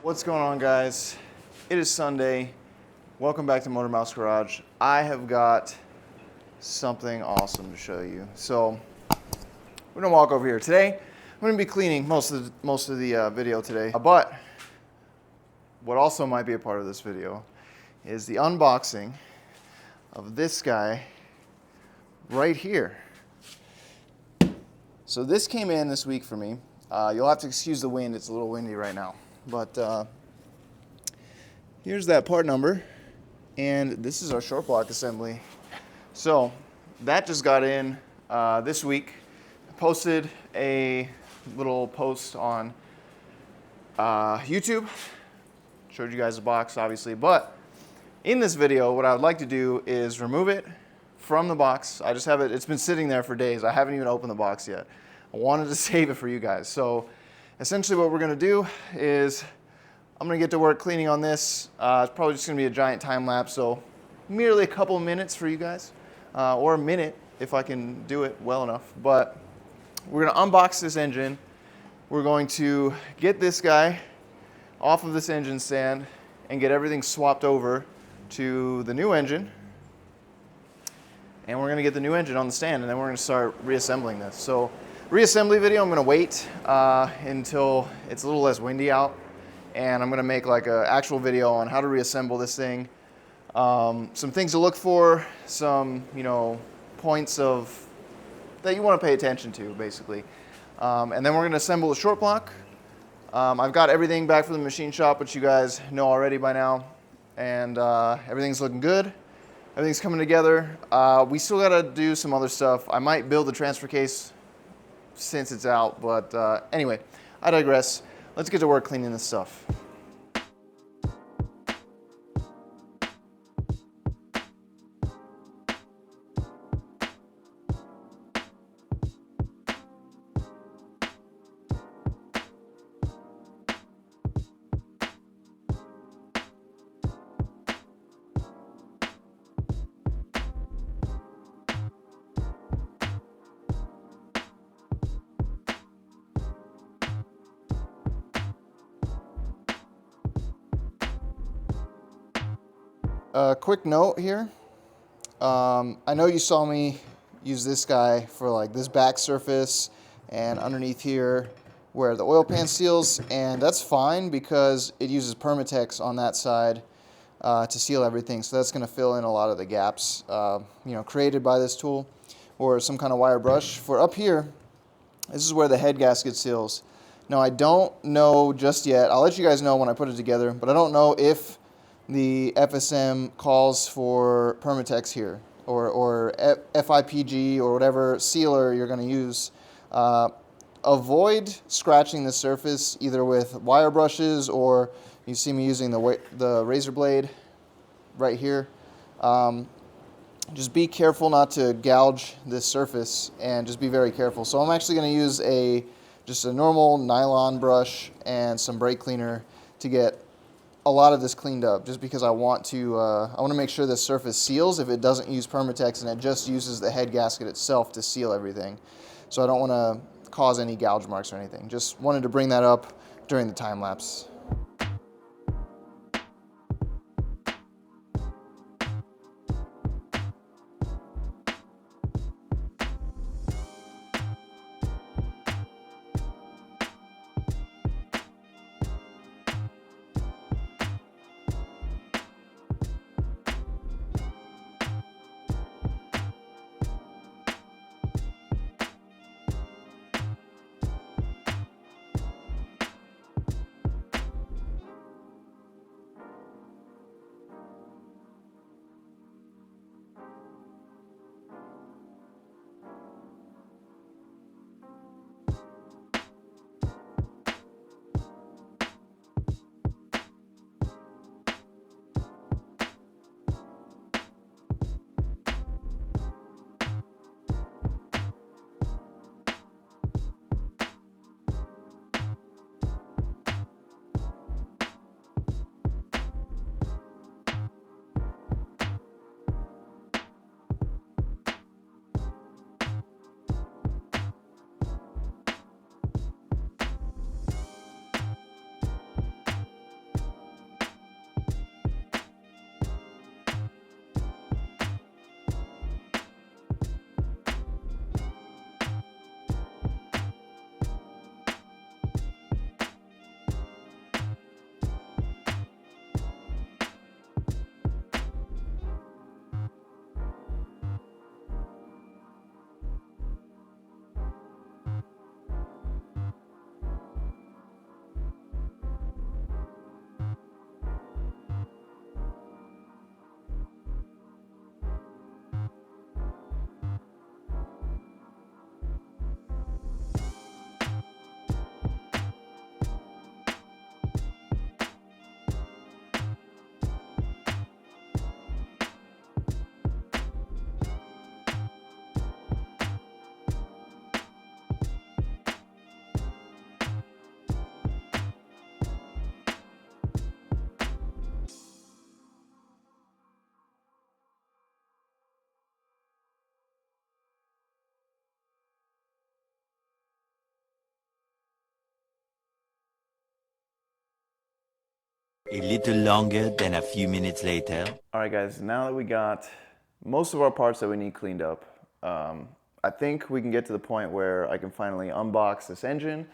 What's going on, guys? It is Sunday. Welcome back to Motor Mouse Garage. I have got something awesome to show you. So we're gonna walk over here. Today I'm gonna be cleaning most of the video today. But what also might be a part of this video is the unboxing of this guy right here. So this came in this week for me. You'll have to excuse the wind. It's a little windy right now. But here's that part number, and this is our short block assembly. So that just got in this week. I posted a little post on YouTube. Showed you guys the box, obviously, but in this video, what I would like to do is remove it from the box. I just have it, it's been sitting there for days. I haven't even opened the box yet. I wanted to save it for you guys. So essentially what we're gonna do is I'm gonna get to work cleaning on this. It's probably just gonna be a giant time lapse, so merely a couple of minutes for you guys, or a minute if I can do it well enough. But we're gonna unbox this engine. We're going to get this guy off of this engine stand and get everything swapped over to the new engine. And we're gonna get the new engine on the stand, and then we're gonna start reassembling this. So reassembly video, I'm gonna wait until it's a little less windy out, and I'm gonna make like an actual video on how to reassemble this thing. Some things to look for, some points of that you want to pay attention to, basically. And then we're gonna assemble the short block. I've got everything back from the machine shop, which you guys know already by now, and everything's looking good. Everything's coming together. We still gotta do some other stuff. I might build the transfer case since it's out, but anyway, I digress. Let's get to work cleaning this stuff. Quick note here. I know you saw me use this guy for like this back surface and underneath here where the oil pan seals, and that's fine because it uses Permatex on that side to seal everything. So that's going to fill in a lot of the gaps created by this tool or some kind of wire brush. For up here, this is where the head gasket seals. Now I don't know just yet. I'll let you guys know when I put it together, but I don't know if the FSM calls for Permatex here or FIPG or whatever sealer you're going to use. Avoid scratching the surface either with wire brushes, or you see me using the razor blade right here. Just be careful not to gouge this surface, and just be very careful. So I'm actually going to use just a normal nylon brush and some brake cleaner to get a lot of this cleaned up, just because I want to make sure this surface seals if it doesn't use Permatex and it just uses the head gasket itself to seal everything. So I don't want to cause any gouge marks or anything. Just wanted to bring that up during the time lapse. A little longer than a few minutes later. All right, guys, now that we got most of our parts that we need cleaned up, I think we can get to the point where I can finally unbox this engine,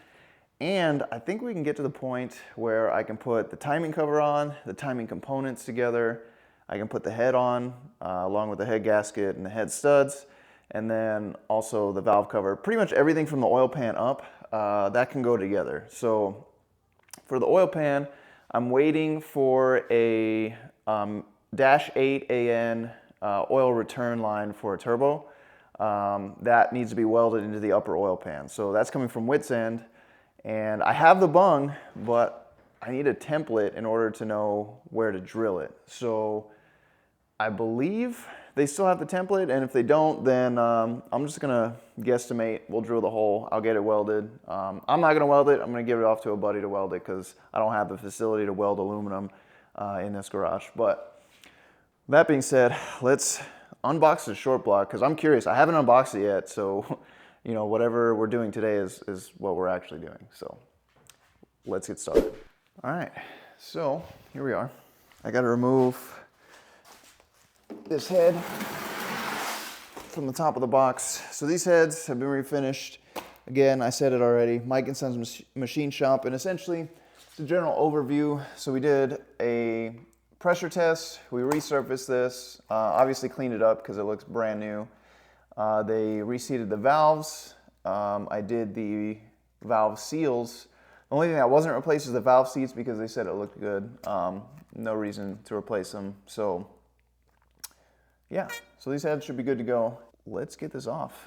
and I think we can get to the point where I can put the timing cover on, the timing components together, I can put the head on, along with the head gasket and the head studs, and then also the valve cover. Pretty much everything from the oil pan up, that can go together. So for the oil pan, I'm waiting for a -8 AN oil return line for a turbo. That needs to be welded into the upper oil pan. So that's coming from Wits End. And I have the bung, but I need a template in order to know where to drill it. So I believe they still have the template, and if they don't, then I'm just gonna guesstimate. We'll drill the hole, I'll get it welded. I'm not gonna weld it, I'm gonna give it off to a buddy to weld it because I don't have the facility to weld aluminum in this garage. But that being said, let's unbox the short block because I'm curious. I haven't unboxed it yet, so you know, whatever we're doing today is what we're actually doing. So let's get started. All right, so here we are. I gotta remove this head from the top of the box. So these heads have been refinished. Again, I said it already, Mike and Son's Machine Shop, and essentially it's a general overview. So we did a pressure test, we resurfaced this, obviously cleaned it up because it looks brand new. They reseated the valves. I did the valve seals. The only thing that wasn't replaced is the valve seats because they said it looked good. No reason to replace them. So yeah, so these heads should be good to go. Let's get this off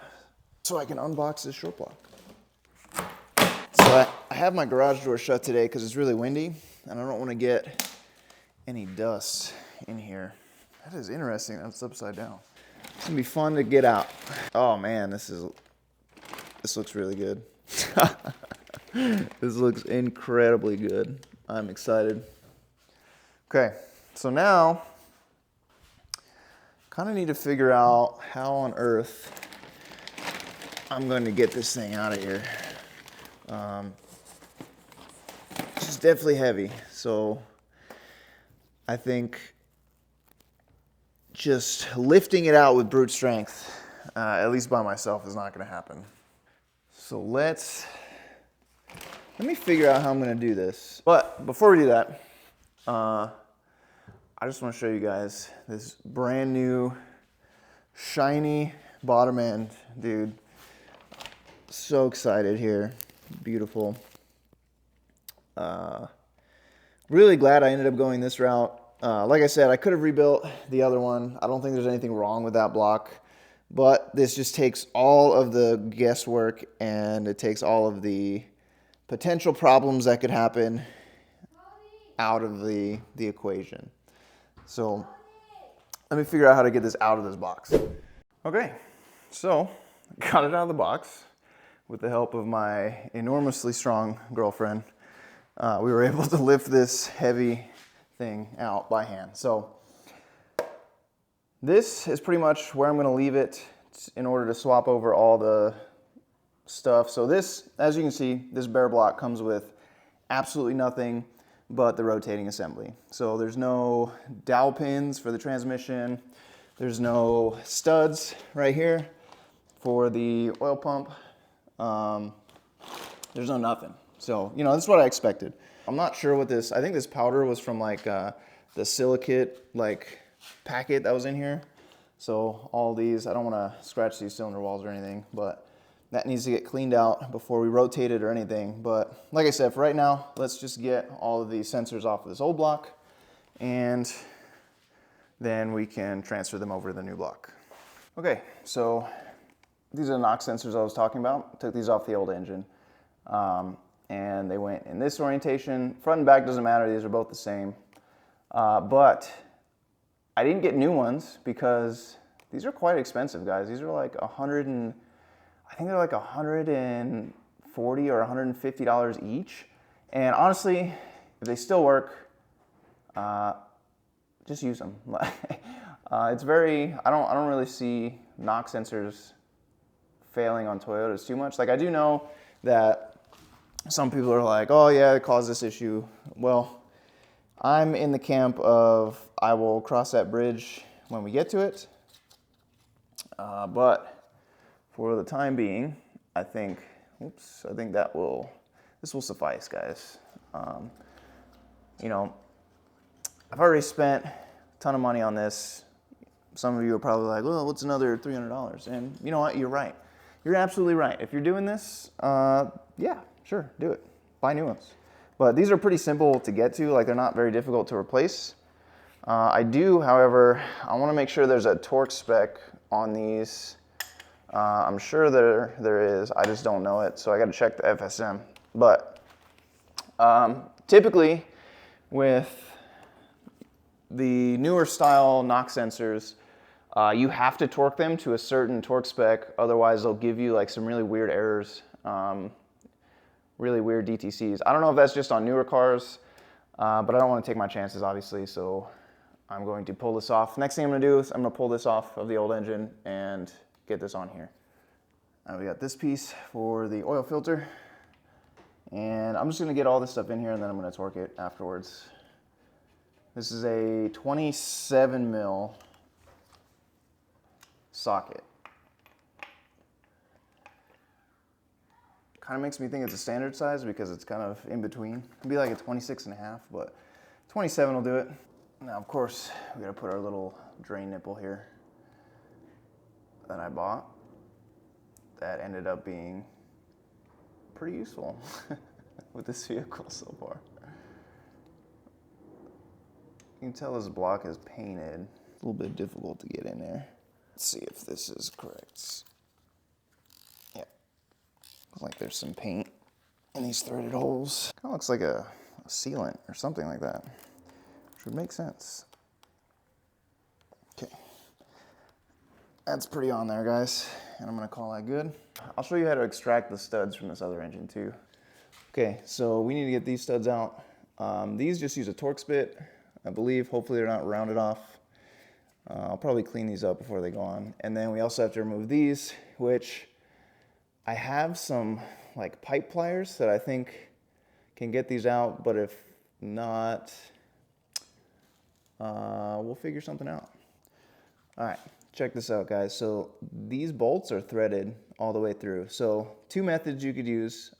so I can unbox this short block. So I have my garage door shut today because it's really windy and I don't want to get any dust in here. That is interesting, that's upside down. It's gonna be fun to get out. Oh man, this looks really good. This looks incredibly good. I'm excited. Okay, so now kind of need to figure out how on earth I'm going to get this thing out of here. It's definitely heavy, so I think just lifting it out with brute strength, at least by myself, is not going to happen. So let me figure out how I'm going to do this. But before we do that, I just want to show you guys this brand new, shiny bottom end, dude. So excited here. Beautiful. Really glad I ended up going this route. Like I said, I could have rebuilt the other one. I don't think there's anything wrong with that block, but this just takes all of the guesswork and it takes all of the potential problems that could happen out of the equation. So let me figure out how to get this out of this box. Okay, so got it out of the box with the help of my enormously strong girlfriend. We were able to lift this heavy thing out by hand. So this is pretty much where I'm going to leave it in order to swap over all the stuff. So this, as you can see, this bare block comes with absolutely nothing but the rotating assembly. So there's no dowel pins for the transmission. There's no studs right here for the oil pump. There's no nothing. So, you know, this is what I expected. I'm not sure what this, I think this powder was from like the silicate like packet that was in here. So all these, I don't want to scratch these cylinder walls or anything, but that needs to get cleaned out before we rotate it or anything. But like I said, for right now, let's just get all of these sensors off of this old block and then we can transfer them over to the new block. Okay, so these are the NOx sensors I was talking about. Took these off the old engine. And they went in this orientation. Front and back doesn't matter, these are both the same. But I didn't get new ones because these are quite expensive, guys. These are like I think they're like $140 or $150 each. And honestly, if they still work, just use them. It's very, I don't really see NOx sensors failing on Toyotas too much. Like I do know that some people are like, oh yeah, it caused this issue. Well, I'm in the camp of I will cross that bridge when we get to it. But for the time being, I think this will suffice, guys. You know, I've already spent a ton of money on this. Some of you are probably like, well, what's another $300? And you know what? You're right. You're absolutely right. If you're doing this, yeah, sure, do it. Buy new ones. But these are pretty simple to get to. Like, they're not very difficult to replace. I do, however, I want to make sure there's a torque spec on these. I'm sure there is. I just don't know it, so I got to check the FSM. But typically, with the newer style knock sensors, you have to torque them to a certain torque spec, otherwise they'll give you like some really weird errors, really weird DTCs. I don't know if that's just on newer cars, but I don't want to take my chances, obviously, so I'm going to pull this off. Next thing I'm going to do is I'm going to pull this off of the old engine and get this on here. Now we got this piece for the oil filter, and I'm just going to get all this stuff in here and then I'm going to torque it afterwards. This is a 27 mil socket. Kind of makes me think it's a standard size because it's kind of in between. It'd be like a 26.5, but 27 will do it. Now, of course, we gotta put our little drain nipple here that I bought. That ended up being pretty useful with this vehicle so far. You can tell this block is painted. It's a little bit difficult to get in there. Let's see if this is correct. Yeah. Looks like there's some paint in these threaded holes. Kind of looks like a sealant or something like that, which would make sense. Okay. That's pretty on there, guys. And I'm gonna call that good. I'll show you how to extract the studs from this other engine too. Okay, so we need to get these studs out. These just use a Torx bit, I believe. Hopefully they're not rounded off. I'll probably clean these up before they go on. And then we also have to remove these, which I have some like pipe pliers that I think can get these out, but if not, we'll figure something out. All right, check this out, guys. So these bolts are threaded all the way through. So two methods you could use.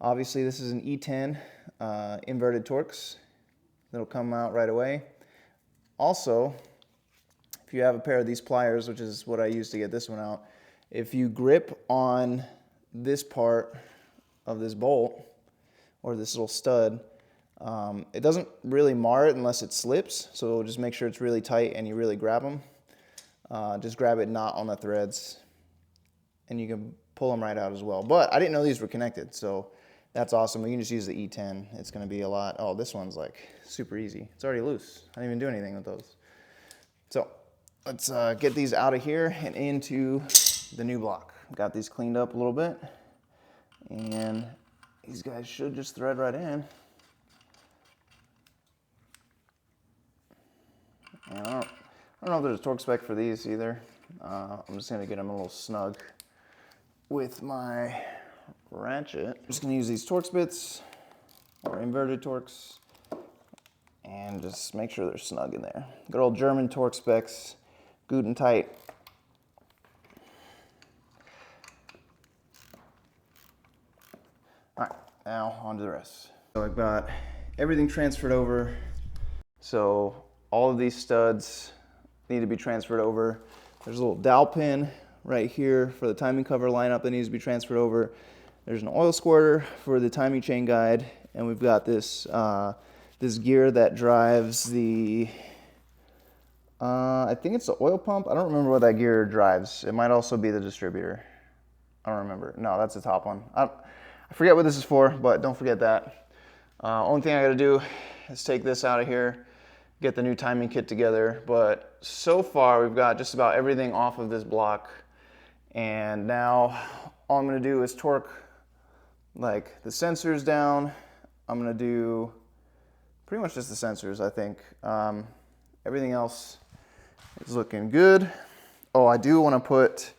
Obviously this is an E10 inverted Torx that'll come out right away. Also, if you have a pair of these pliers, which is what I used to get this one out, if you grip on this part of this bolt or this little stud, it doesn't really mar it unless it slips, so just make sure it's really tight and you really grab them. Just grab it not on the threads and you can pull them right out as well. But I didn't know these were connected, so that's awesome. We can just use the E10. It's going to be a lot. Oh, this one's like super easy. It's already loose. I didn't even do anything with those. So let's get these out of here and into the new block. Got these cleaned up a little bit, and these guys should just thread right in. And I don't know if there's a torque spec for these either. I'm just going to get them a little snug with my ratchet. I'm just going to use these Torx bits or inverted Torx and just make sure they're snug in there. Good old German Torx specs, good and tight. All right, now on to the rest. So I've got everything transferred over. So all of these studs need to be transferred over. There's a little dowel pin right here for the timing cover lineup that needs to be transferred over. There's an oil squirter for the timing chain guide, and we've got this this gear that drives the I think it's the oil pump. I don't remember what that gear drives. It might also be the distributor. I don't remember. No, that's the top one. I forget what this is for, but don't forget that. Only thing I gotta do is take this out of here, get the new timing kit together. But so far we've got just about everything off of this block, and now all I'm gonna do is torque like the sensors down. I'm gonna do pretty much just the sensors, I think. Everything else is looking good. Oh, I do want to put,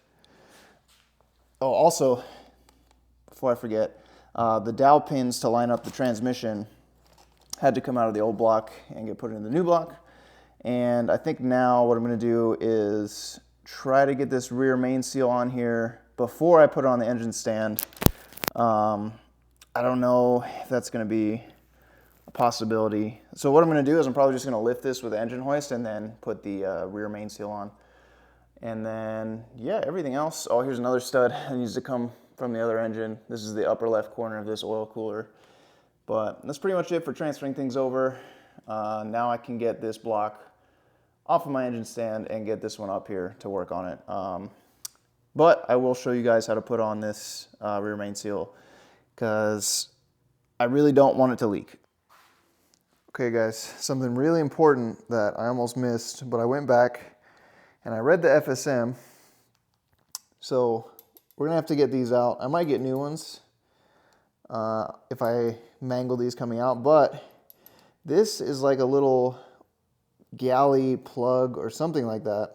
oh, also, before I forget, the dowel pins to line up the transmission had to come out of the old block and get put in the new block. And I think now what I'm going to do is try to get this rear main seal on here before I put it on the engine stand. I don't know if that's going to be a possibility. So what I'm going to do is I'm probably just going to lift this with the engine hoist and then put the rear main seal on. And then, yeah, everything else. Oh, here's another stud that needs to come from the other engine. This is the upper left corner of this oil cooler. But that's pretty much it for transferring things over. Now I can get this block off of my engine stand and get this one up here to work on it. But I will show you guys how to put on this rear main seal, because I really don't want it to leak. Okay guys, something really important that I almost missed, but I went back and I read the FSM. So we're gonna have to get these out. I might get new ones if I mangle these coming out, but this is like a little galley plug or something like that.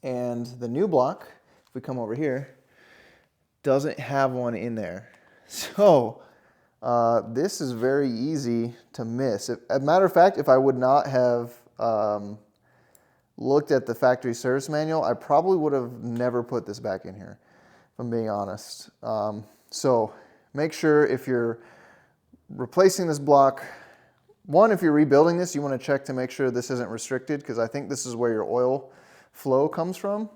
And the new block, if we come over here, doesn't have one in there. So this is very easy to miss. As a matter of fact, if I would not have looked at the factory service manual, I probably would have never put this back in here, if I'm being honest. So make sure if you're replacing this block, one, if you're rebuilding this, you want to check to make sure this isn't restricted, because I think this is where your oil flow comes from.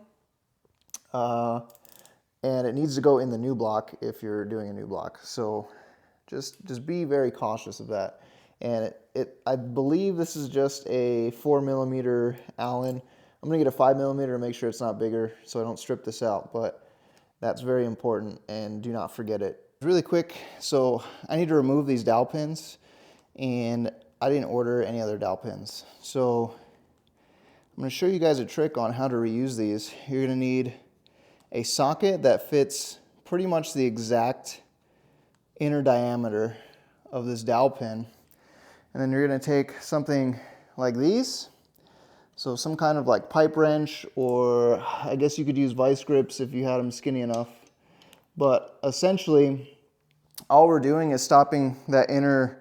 And it needs to go in the new block if you're doing a new block. So just be very cautious of that. And I believe this is just a 4mm Allen. I'm gonna get a 5mm to make sure it's not bigger so I don't strip this out, but that's very important and do not forget it. Really quick, so I need to remove these dowel pins, and I didn't order any other dowel pins. So I'm gonna show you guys a trick on how to reuse these. You're gonna need a socket that fits pretty much the exact inner diameter of this dowel pin. And then you're gonna take something like these. So some kind of like pipe wrench, or I guess you could use vice grips if you had them skinny enough. But essentially, all we're doing is stopping that inner,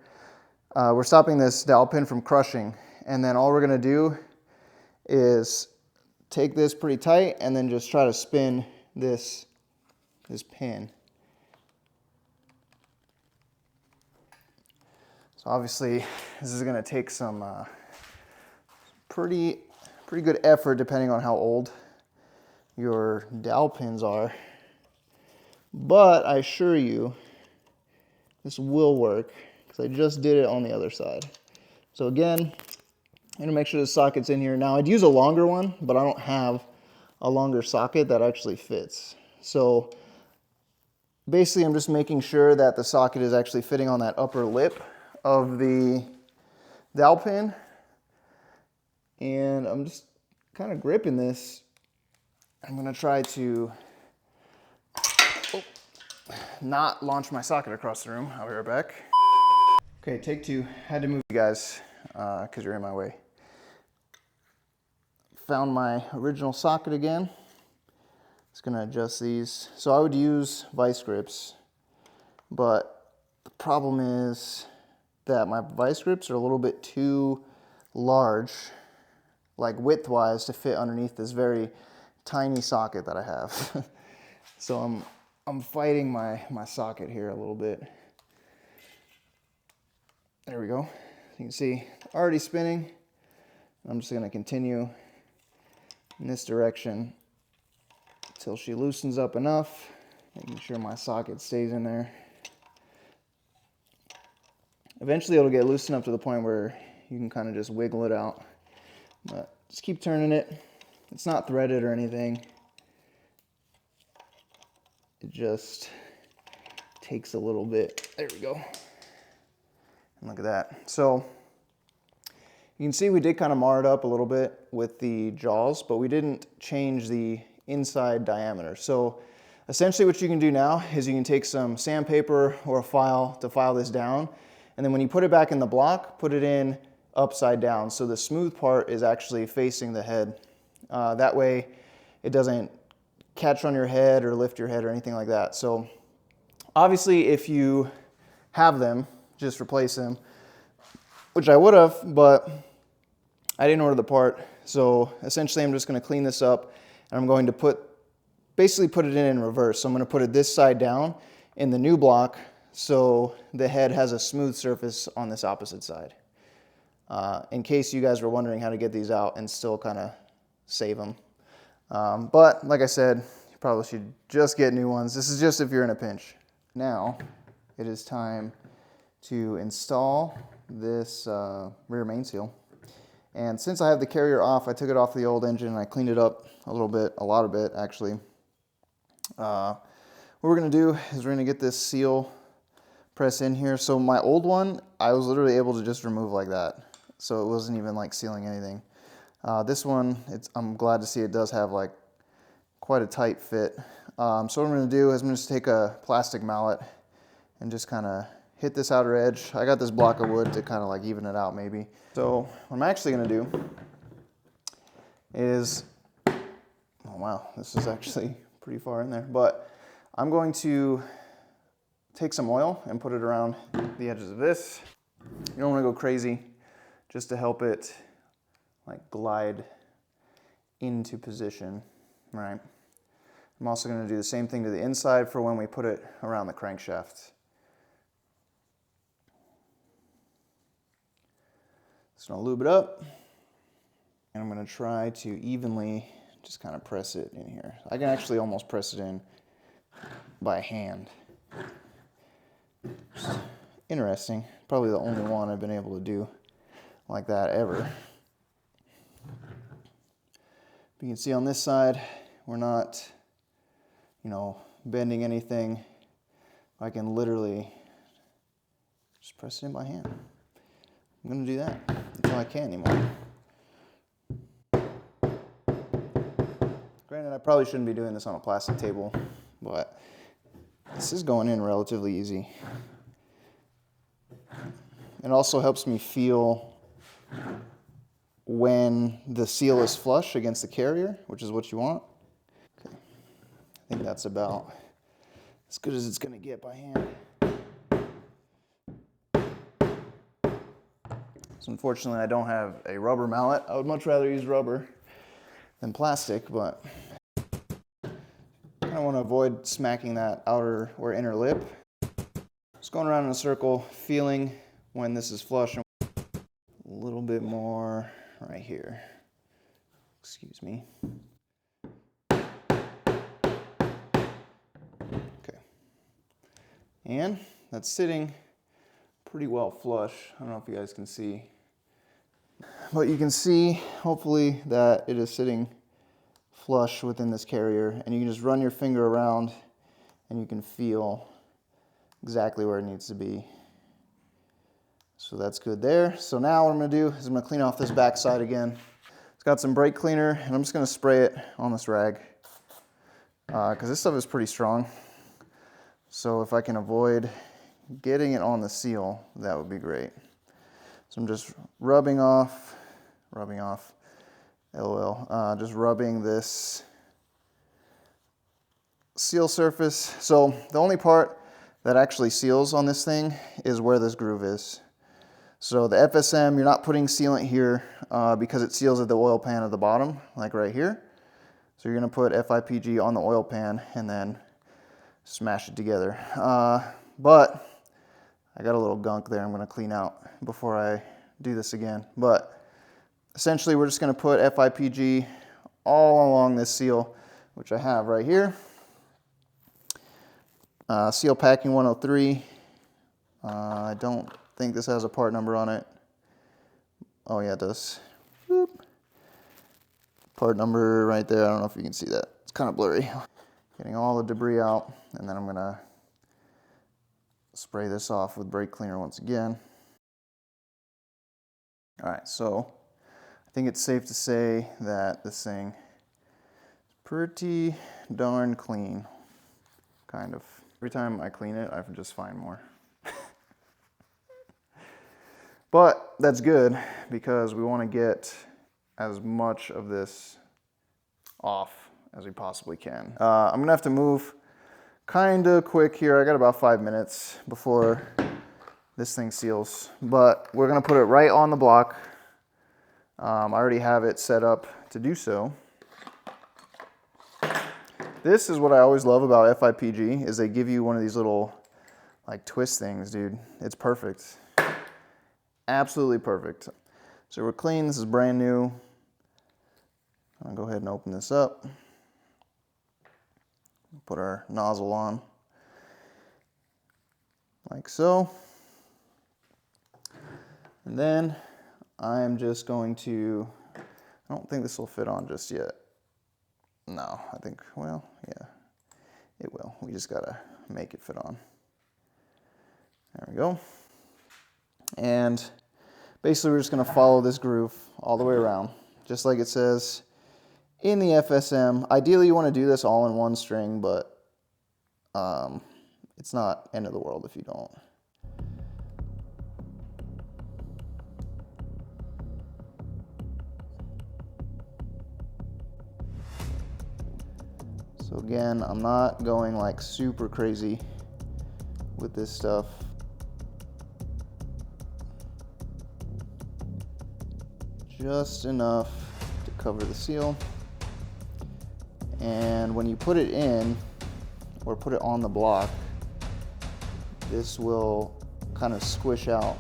we're stopping this dowel pin from crushing. And then all we're gonna do is take this pretty tight and then just try to spin this pin. So obviously this is gonna take some pretty good effort depending on how old your dowel pins are. But I assure you, this will work, because I just did it on the other side. So again, I'm gonna make sure the socket's in here. Now I'd use a longer one, but I don't have a longer socket that actually fits. So basically I'm just making sure that the socket is actually fitting on that upper lip of the dowel pin. And I'm just kind of gripping this. I'm gonna try to not launch my socket across the room. I'll be right back. Okay, take two. Had to move you guys because you're in my way. Found my original socket again. Just gonna adjust these. So I would use vice grips, but the problem is that my vice grips are a little bit too large, like width-wise, to fit underneath this very tiny socket that I have. So I'm fighting my socket here a little bit. There we go. You can see already spinning. I'm just gonna continue in this direction until she loosens up enough, making sure my socket stays in there. Eventually it'll get loose enough to the point where you can kind of just wiggle it out. But just keep turning it. It's not threaded or anything. It just takes a little bit. There we go. And look at that. So you can see we did kind of mar it up a little bit with the jaws, but we didn't change the inside diameter. So essentially what you can do now is you can take some sandpaper or a file to file this down, and then when you put it back in the block, put it in upside down so the smooth part is actually facing the head. That way it doesn't catch on your head or lift your head or anything like that. So obviously if you have them, just replace them. which I would have, but I didn't order the part. So essentially I'm just going to clean this up, and I'm going to basically put it in reverse. So I'm going to put it this side down in the new block, so the head has a smooth surface on this opposite side. In case you guys were wondering how to get these out and still kind of save them. But like I said, you probably should just get new ones. This is just if you're in a pinch. Now it is time to install this rear main seal. And since I have the carrier off, I took it off the old engine and I cleaned it up a lot of it actually. What we're gonna do is we're gonna get this seal press in here. So my old one, I was literally able to just remove like that. So it wasn't even like sealing anything. This one, I'm glad to see it does have like quite a tight fit. So what I'm gonna do is I'm gonna just take a plastic mallet and just kind of hit this outer edge. I got this block of wood to kind of like even it out maybe. So what I'm actually gonna do is, oh wow, this is actually pretty far in there, but I'm going to take some oil and put it around the edges of this. You don't want to go crazy, just to help it like glide into position, right? I'm also going to do the same thing to the inside for when we put it around the crankshaft. Just going to lube it up, and I'm going to try to evenly just kind of press it in here. I can actually almost press it in by hand. Interesting. Probably the only one I've been able to do like that ever. You can see on this side, we're not, bending anything. I can literally just press it in by hand. I'm going to do that until I can't anymore. Granted, I probably shouldn't be doing this on a plastic table, but this is going in relatively easy. It also helps me feel when the seal is flush against the carrier, which is what you want. Okay. I think that's about as good as it's going to get by hand. So unfortunately, I don't have a rubber mallet. I would much rather use rubber than plastic, but I kind of want to avoid smacking that outer or inner lip. Just going around in a circle, feeling when this is flush. A little bit more right here. Excuse me. Okay. And that's sitting pretty well flush. I don't know if you guys can see. But you can see, hopefully, that it is sitting flush within this carrier. And you can just run your finger around and you can feel exactly where it needs to be. So that's good there. So now what I'm going to do is I'm going to clean off this back side again. It's got some brake cleaner, and I'm just going to spray it on this rag because this stuff is pretty strong. So if I can avoid getting it on the seal, that would be great. So I'm just rubbing off, LOL, just rubbing this seal surface. So the only part that actually seals on this thing is where this groove is. So the FSM, you're not putting sealant here because it seals at the oil pan at the bottom, like right here. So you're gonna put FIPG on the oil pan and then smash it together. But I got a little gunk there I'm gonna clean out before I do this again. But essentially we're just gonna put FIPG all along this seal, which I have right here. Seal packing 103. I don't think this has a part number on it. Oh yeah, it does. Boop. Part number right there. I don't know if you can see that. It's kind of blurry. Getting all the debris out, and then I'm gonna spray this off with brake cleaner once again. All right, so I think it's safe to say that this thing is pretty darn clean, kind of. Every time I clean it, I just find more. But that's good because we want to get as much of this off as we possibly can. I'm gonna have to move kind of quick here. I got about 5 minutes before this thing seals. But we're gonna put it right on the block. I already have it set up to do so. This is what I always love about FIPG, is they give you one of these little like twist things, dude. It's perfect. Absolutely perfect. So we're clean, this is brand new. I'll go ahead and open this up. Put our nozzle on, like so. And then I'm just going to, I don't think this will fit on just yet. No, I think, well, yeah, it will. We just gotta make it fit on. There we go. And basically we're just gonna follow this groove all the way around, just like it says in the FSM. Ideally you wanna do this all in one string, but it's not end of the world if you don't. So again, I'm not going like super crazy with this stuff. Just enough to cover the seal. And when you put it in, or put it on the block, this will kind of squish out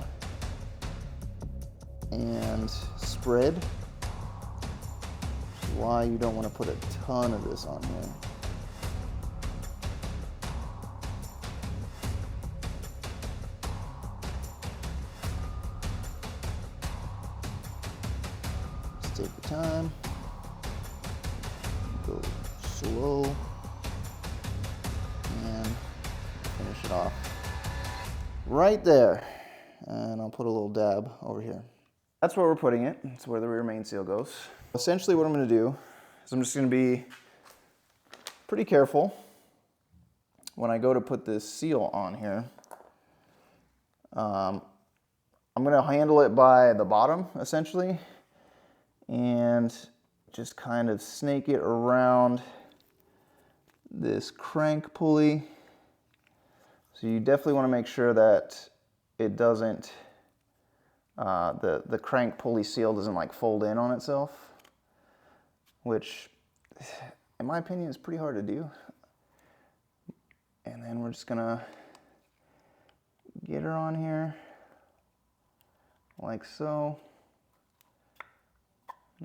and spread. Which is why you don't want to put a ton of this on here. Take your time, go slow, and finish it off right there. And I'll put a little dab over here. That's where we're putting it. That's where the rear main seal goes. Essentially what I'm gonna do is I'm just gonna be pretty careful when I go to put this seal on here. I'm gonna handle it by the bottom, essentially, and just kind of snake it around this crank pulley. So you definitely want to make sure that it doesn't, the crank pulley seal doesn't like fold in on itself, which in my opinion is pretty hard to do. And then we're just gonna get her on here like so.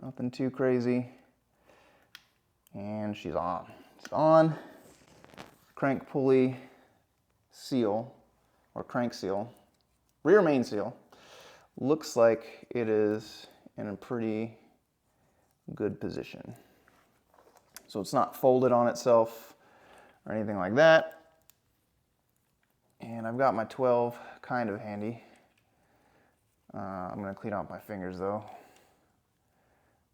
Nothing too crazy. And she's on. It's on. Crank pulley seal, or crank seal, rear main seal. Looks like it is in a pretty good position. So it's not folded on itself or anything like that. And I've got my 12 kind of handy. I'm gonna clean out my fingers though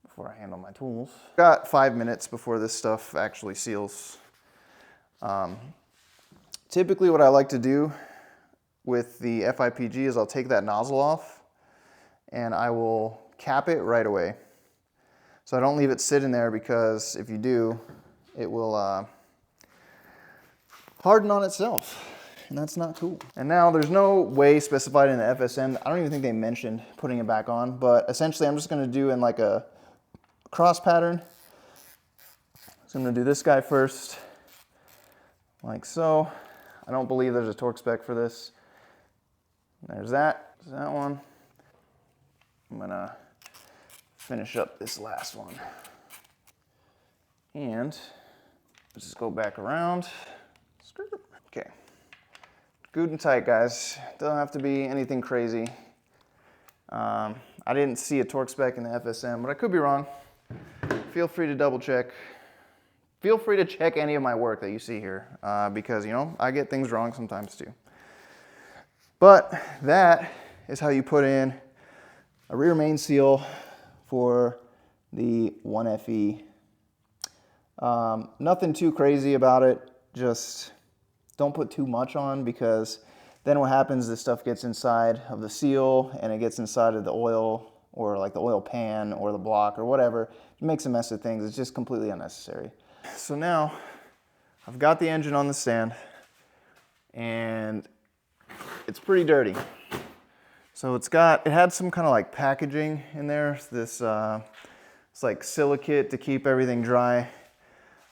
before I handle my tools. Got 5 minutes before this stuff actually seals. Typically what I like to do with the FIPG is I'll take that nozzle off and I will cap it right away. So I don't leave it sitting there, because if you do, it will harden on itself, and that's not cool. And now there's no way specified in the FSM. I don't even think they mentioned putting it back on, but essentially I'm just gonna do in like a cross pattern. So I'm gonna do this guy first, like so. I don't believe there's a torque spec for this. There's that one. I'm gonna finish up this last one. And let's just go back around. Okay, good and tight, guys. Doesn't have to be anything crazy. I didn't see a torque spec in the FSM, but I could be wrong. Feel free to double check. Feel free to check any of my work that you see here, because, you know, I get things wrong sometimes too. But that is how you put in a rear main seal for the 1FE. Nothing too crazy about it. Just don't put too much on, because then what happens, this stuff gets inside of the seal and it gets inside of the oil, or like the oil pan or the block or whatever. It makes a mess of things. It's just completely unnecessary. So now I've got the engine on the stand and it's pretty dirty. So it had some kind of like packaging in there. This, it's like silicate to keep everything dry.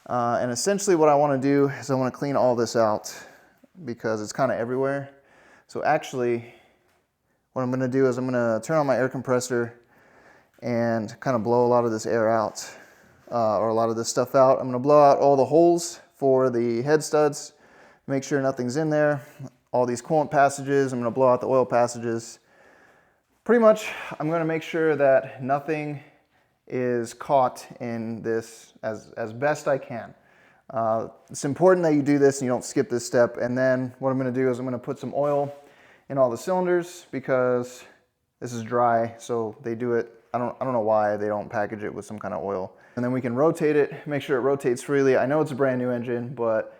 And essentially what I want to do is I want to clean all this out because it's kind of everywhere. So actually, what I'm going to do is I'm going to turn on my air compressor and kind of blow a lot of this air out, or a lot of this stuff out. I'm going to blow out all the holes for the head studs, make sure nothing's in there. All these coolant passages, I'm going to blow out the oil passages. Pretty much, I'm going to make sure that nothing is caught in this as best I can. It's important that you do this and you don't skip this step. And then what I'm going to do is I'm going to put some oil in all the cylinders because this is dry, so they do it. I don't know why they don't package it with some kind of oil. And then we can rotate it, make sure it rotates freely. I know it's a brand new engine, but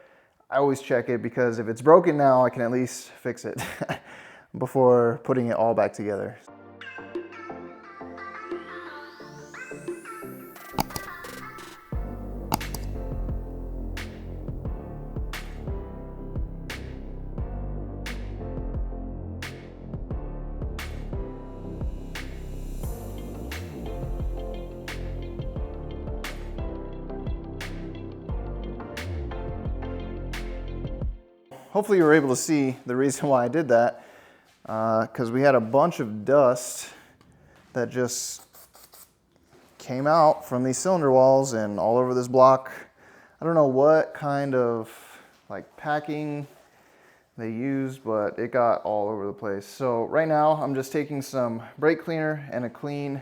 I always check it because if it's broken now, I can at least fix it before putting it all back together. Hopefully you were able to see the reason why I did that, because we had a bunch of dust that just came out from these cylinder walls and all over this block. I don't know what kind of like packing they used, but it got all over the place. So right now I'm just taking some brake cleaner and a clean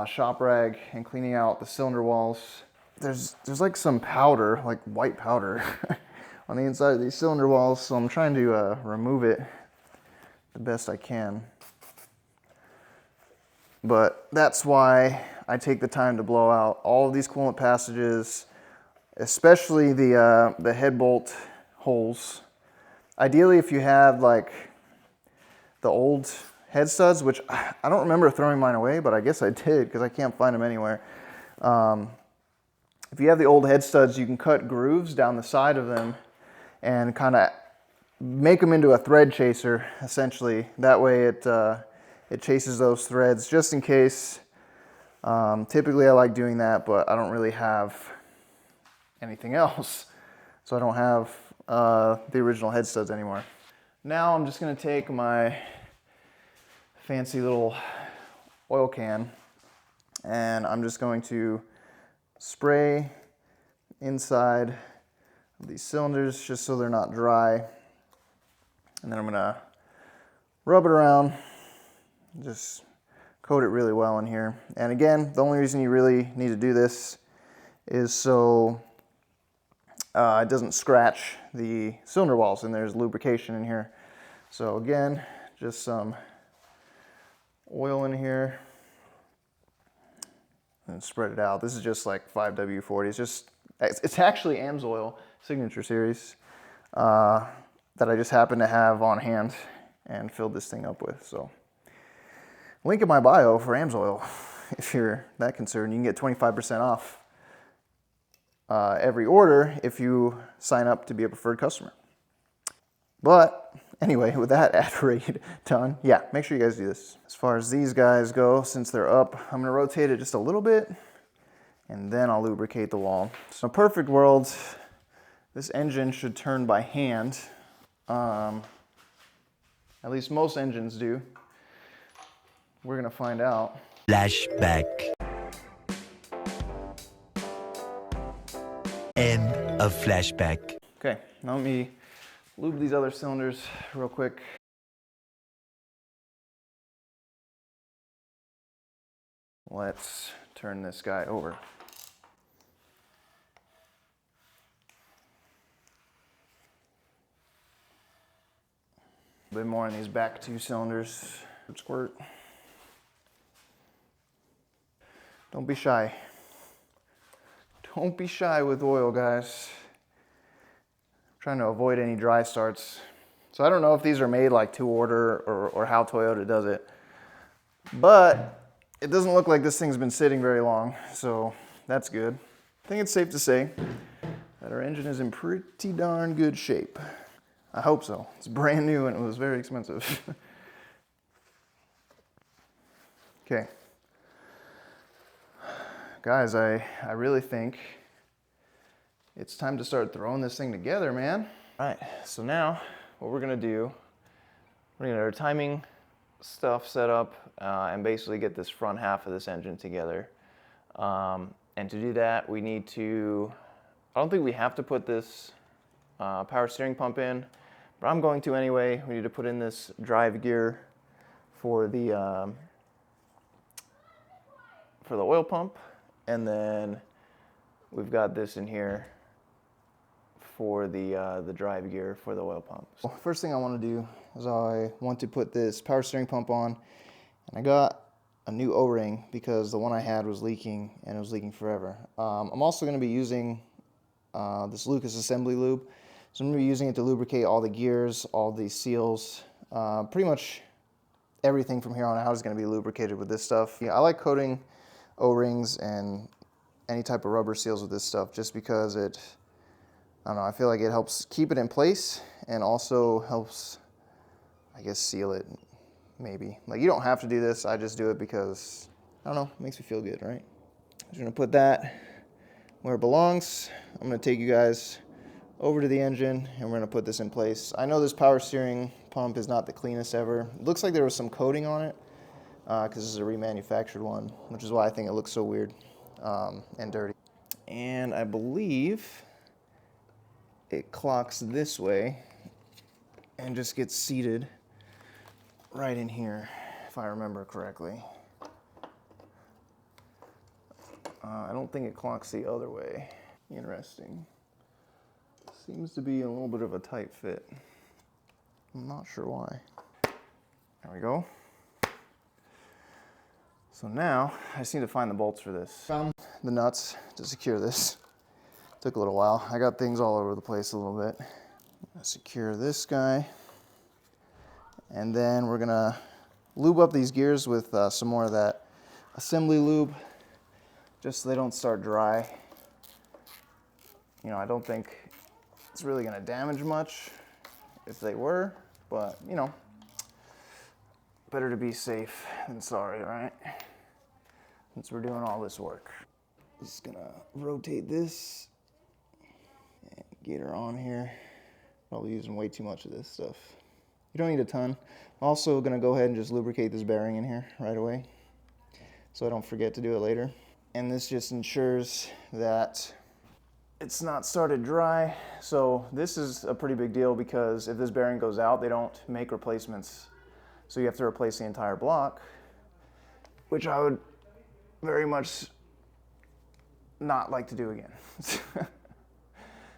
shop rag and cleaning out the cylinder walls. There's like some powder, like white powder on the inside of these cylinder walls, so I'm trying to remove it the best I can. But that's why I take the time to blow out all of these coolant passages, especially the head bolt holes. Ideally, if you have like the old head studs, which I don't remember throwing mine away, but I guess I did because I can't find them anywhere. If you have the old head studs, you can cut grooves down the side of them and kind of make them into a thread chaser, essentially. That way it chases those threads just in case. Typically I like doing that, but I don't really have anything else. So I don't have the original head studs anymore. Now I'm just gonna take my fancy little oil can and I'm just going to spray inside these cylinders just so they're not dry, and then I'm gonna rub it around, just coat it really well in here. And again, the only reason you really need to do this is so it doesn't scratch the cylinder walls and there's lubrication in here. So again, just some oil in here and spread it out. This is just like 5W40. It's actually AMSOIL Signature Series that I just happen to have on hand and filled this thing up with. So link in my bio for AMSOIL if you're that concerned. You can get 25% off every order if you sign up to be a preferred customer. But anyway, with that ad read done, yeah, make sure you guys do this. As far as these guys go, since they're up, I'm gonna rotate it just a little bit and then I'll lubricate the wall. So in a perfect world, this engine should turn by hand. At least most engines do. We're gonna find out. Flashback. End of flashback. Okay, now let me lube these other cylinders real quick. Let's turn this guy over. A bit more on these back two cylinders. Squirt. Don't be shy. Don't be shy with oil, guys. I'm trying to avoid any dry starts. So I don't know if these are made like to order or how Toyota does it, but it doesn't look like this thing's been sitting very long, so that's good. I think it's safe to say that our engine is in pretty darn good shape. I hope so. It's brand new and it was very expensive. Okay. Guys, I really think it's time to start throwing this thing together, man. All right, so now what we're gonna do, we're gonna get our timing stuff set up and basically get this front half of this engine together. And to do that, we need to, I don't think we have to put this power steering pump in, but I'm going to anyway. We need to put in this drive gear for the oil pump, and then we've got this in here for the drive gear for the oil pump. So first thing I want to do is I want to put this power steering pump on, and I got a new O-ring because the one I had was leaking, and it was leaking forever. I'm also going to be using this Lucas assembly lube, so I'm going to be using it to lubricate all the gears, all the seals, pretty much everything from here on out is going to be lubricated with this stuff. Yeah, I like coating O-rings and any type of rubber seals with this stuff just because it, I don't know, I feel like it helps keep it in place and also helps, I guess, seal it, maybe. Like, you don't have to do this, I just do it because, I don't know, it makes me feel good, right? I'm just gonna put that where it belongs. I'm gonna take you guys over to the engine and we're gonna put this in place. I know this power steering pump is not the cleanest ever. It looks like there was some coating on it because this is a remanufactured one, which is why I think it looks so weird and dirty. And I believe it clocks this way and just gets seated right in here, if I remember correctly. I don't think it clocks the other way. Interesting. Seems to be a little bit of a tight fit. I'm not sure why. There we go. So now, I just need to find the bolts for this. Found the nuts to secure this. Took a little while. I got things all over the place a little bit. Secure this guy. And then we're gonna lube up these gears with some more of that assembly lube, just so they don't start dry. You know, I don't think it's really gonna damage much if they were, but you know, better to be safe than sorry, right? Since we're doing all this work. Just gonna rotate this and get her on here. Probably using way too much of this stuff. You don't need a ton. I'm also gonna go ahead and just lubricate this bearing in here right away so I don't forget to do it later. And this just ensures that it's not started dry. So this is a pretty big deal because if this bearing goes out, they don't make replacements. So you have to replace the entire block, which I would very much not like to do again.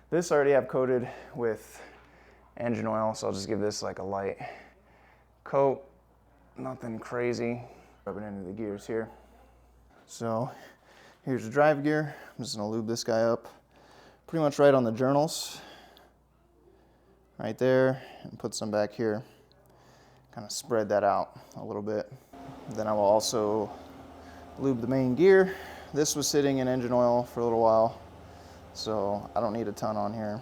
This I already have coated with engine oil, so I'll just give this like a light coat, nothing crazy. Rubbing into the gears here. So here's the drive gear. I'm just gonna lube this guy up pretty much right on the journals, right there, and put some back here. Kind of spread that out a little bit. Then I will also lube the main gear. This was sitting in engine oil for a little while, so I don't need a ton on here.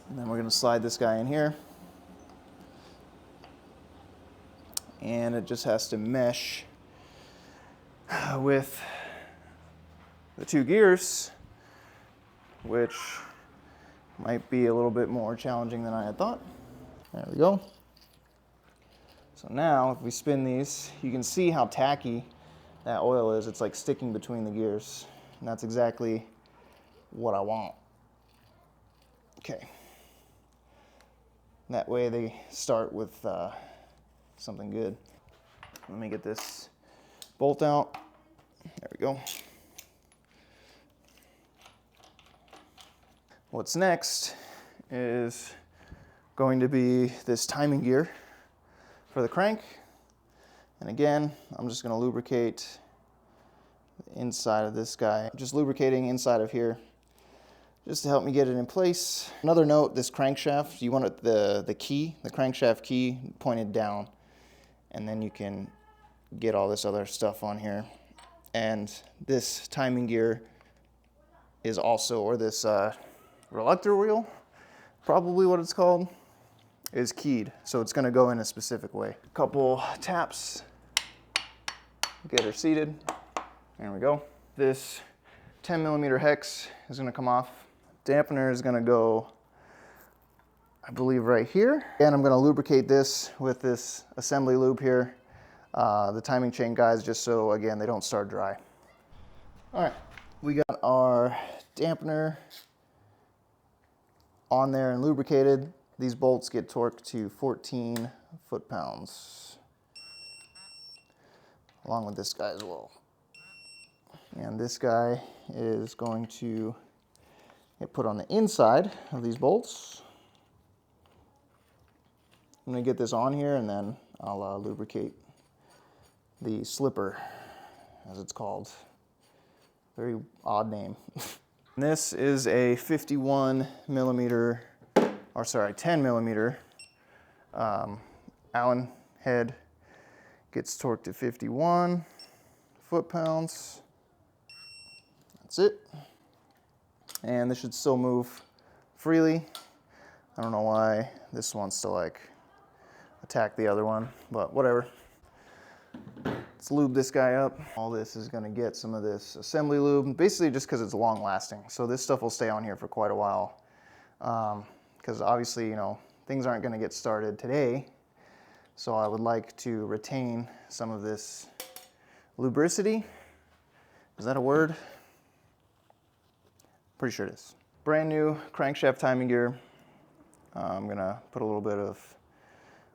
And then we're gonna slide this guy in here. And it just has to mesh with the two gears, which might be a little bit more challenging than I had thought. There we go. So now if we spin these, you can see how tacky that oil is. It's like sticking between the gears. And that's exactly what I want. Okay. That way they start with something good. Let me get this bolt out. There we go. What's next is going to be this timing gear for the crank. And again, I'm just going to lubricate the inside of this guy. Just lubricating inside of here just to help me get it in place. Another note, this crankshaft, you want it, the key, the crankshaft key pointed down, and then you can get all this other stuff on here. And this timing gear is also, or this reluctor wheel, probably what it's called, is keyed. So it's gonna go in a specific way. A couple taps get her seated. There we go. This 10mm hex is gonna come off. Dampener is gonna go, I believe, right here. And I'm gonna lubricate this with this assembly lube here. The timing chain guys, just so, again, they don't start dry. All right, we got our dampener on there and lubricated. These bolts get torqued to 14 foot-pounds, along with this guy as well. And this guy is going to get put on the inside of these bolts. I'm gonna get this on here and then I'll lubricate the slipper, as it's called. Very odd name. This is a 51mm, or sorry, 10mm Allen head. Gets torqued to 51 foot-pounds. That's it. And this should still move freely. I don't know why this wants to like attack the other one, but whatever. Let's lube this guy up. All this is gonna get some of this assembly lube, basically just because it's long lasting. So this stuff will stay on here for quite a while. Because obviously, you know, things aren't gonna get started today. So I would like to retain some of this lubricity. Is that a word? Pretty sure it is. Brand new crankshaft timing gear. I'm gonna put a little bit of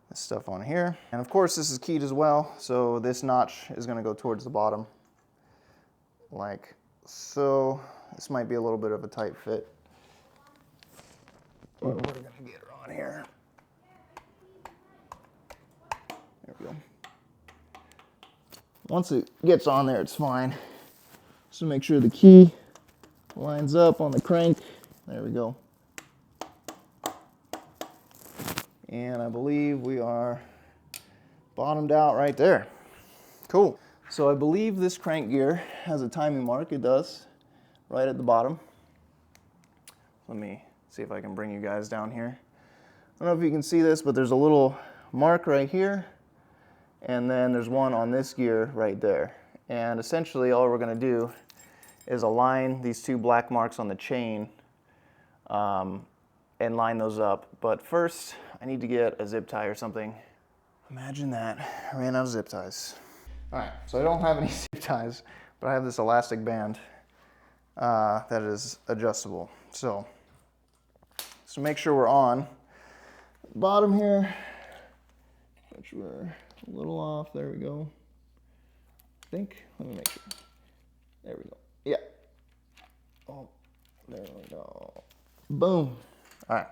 this stuff on here. And of course this is keyed as well, so this notch is gonna go towards the bottom, like so. This might be a little bit of a tight fit. But we're gonna get her on here. There we go. Once it gets on there, it's fine. Just make sure the key lines up on the crank. There we go. And I believe we are bottomed out right there. Cool. So I believe this crank gear has a timing mark. It does, right at the bottom. Let me see if I can bring you guys down here. I don't know if you can see this, but there's a little mark right here. And then there's one on this gear right there. And essentially all we're gonna do is align these two black marks on the chain and line those up. But first, I need to get a zip tie or something. Imagine that, I ran out of zip ties. All right, so I don't have any zip ties, but I have this elastic band that is adjustable. So to make sure we're on the bottom here, which we're a little off, there we go. I think, let me make sure. There we go, yeah. Oh, there we go. Boom. All right,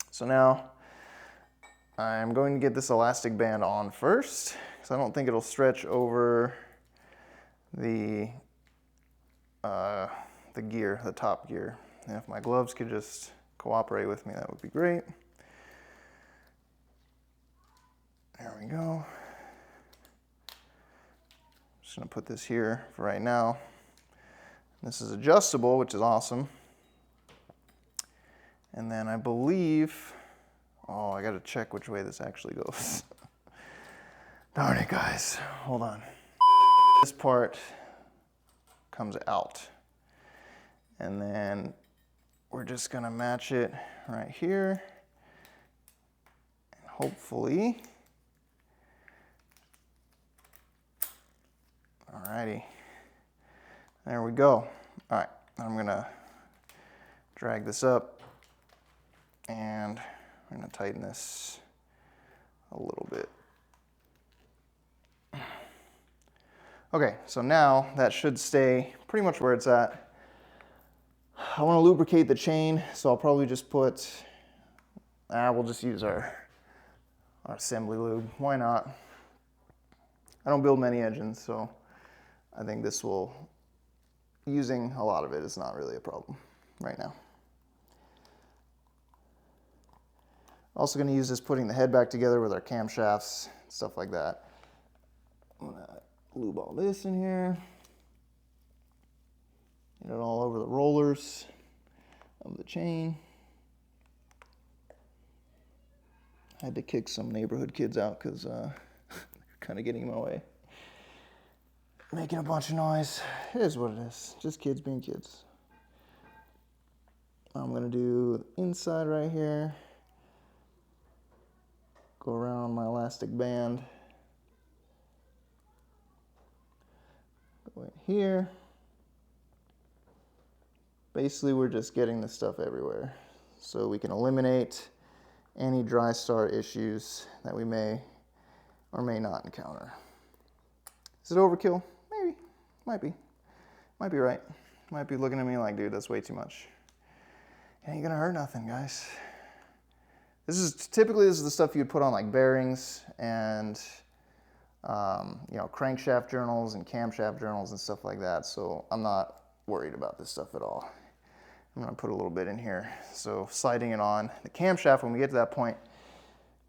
so now I'm going to get this elastic band on first, because I don't think it'll stretch over the gear, the top gear. And if my gloves could just cooperate with me, that would be great. There we go. Just gonna put this here for right now. This is adjustable, which is awesome. And then I believe, oh, I gotta check which way this actually goes. Darn it, guys, hold on. This part comes out. And then we're just gonna match it right here. And hopefully, alrighty, there we go. All right, I'm gonna drag this up and I'm gonna tighten this a little bit. Okay, so now that should stay pretty much where it's at. I wanna lubricate the chain, so I'll probably just put, we'll just use our assembly lube. Why not? I don't build many engines, so I think this will, using a lot of it is not really a problem right now. Also gonna use this putting the head back together with our camshafts, stuff like that. I'm gonna lube all this in here. Get it all over the rollers of the chain. I had to kick some neighborhood kids out because they're kind of getting in my way. making a bunch of noise. It is what it is. Just kids being kids. I'm gonna do inside right here. Go around my elastic band. Go in here. Basically, we're just getting this stuff everywhere so we can eliminate any dry start issues that we may or may not encounter. Is it overkill? Maybe. Might be. Might be right. Might be looking at me like, dude, that's way too much. It ain't gonna hurt nothing, guys. This is the stuff you'd put on like bearings and you know, crankshaft journals and camshaft journals and stuff like that. So I'm not worried about this stuff at all. I'm gonna put a little bit in here. So sliding it on the camshaft when we get to that point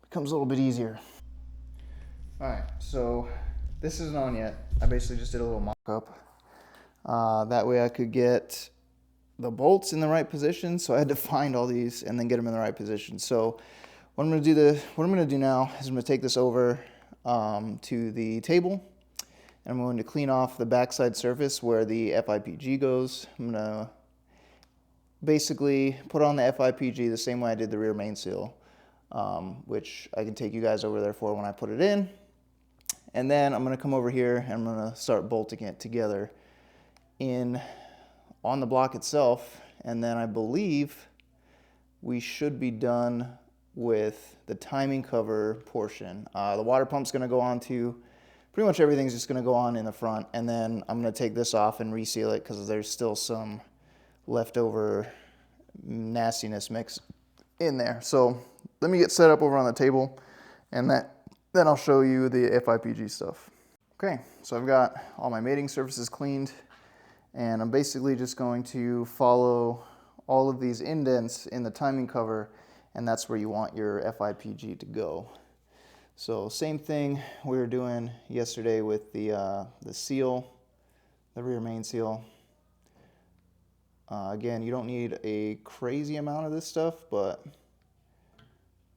becomes a little bit easier. All right, so this isn't on yet. I basically just did a little mock-up. That way I could get the bolts in the right position. So I had to find all these and then get them in the right position. So what I'm gonna do now is I'm gonna take this over to the table. And I'm going to clean off the backside surface where the FIPG goes. I'm gonna basically put on the FIPG the same way I did the rear main seal, which I can take you guys over there for when I put it in. And then I'm gonna come over here and I'm gonna start bolting it together on the block itself. And then I believe we should be done with the timing cover portion. The water pump's gonna go on to, pretty much everything's just gonna go on in the front. And then I'm gonna take this off and reseal it because there's still some leftover nastiness mix in there. So let me get set up over on the table and then I'll show you the FIPG stuff. Okay, so I've got all my mating surfaces cleaned and I'm basically just going to follow all of these indents in the timing cover, and that's where you want your FIPG to go. So same thing we were doing yesterday with the seal, the rear main seal. Again, you don't need a crazy amount of this stuff, but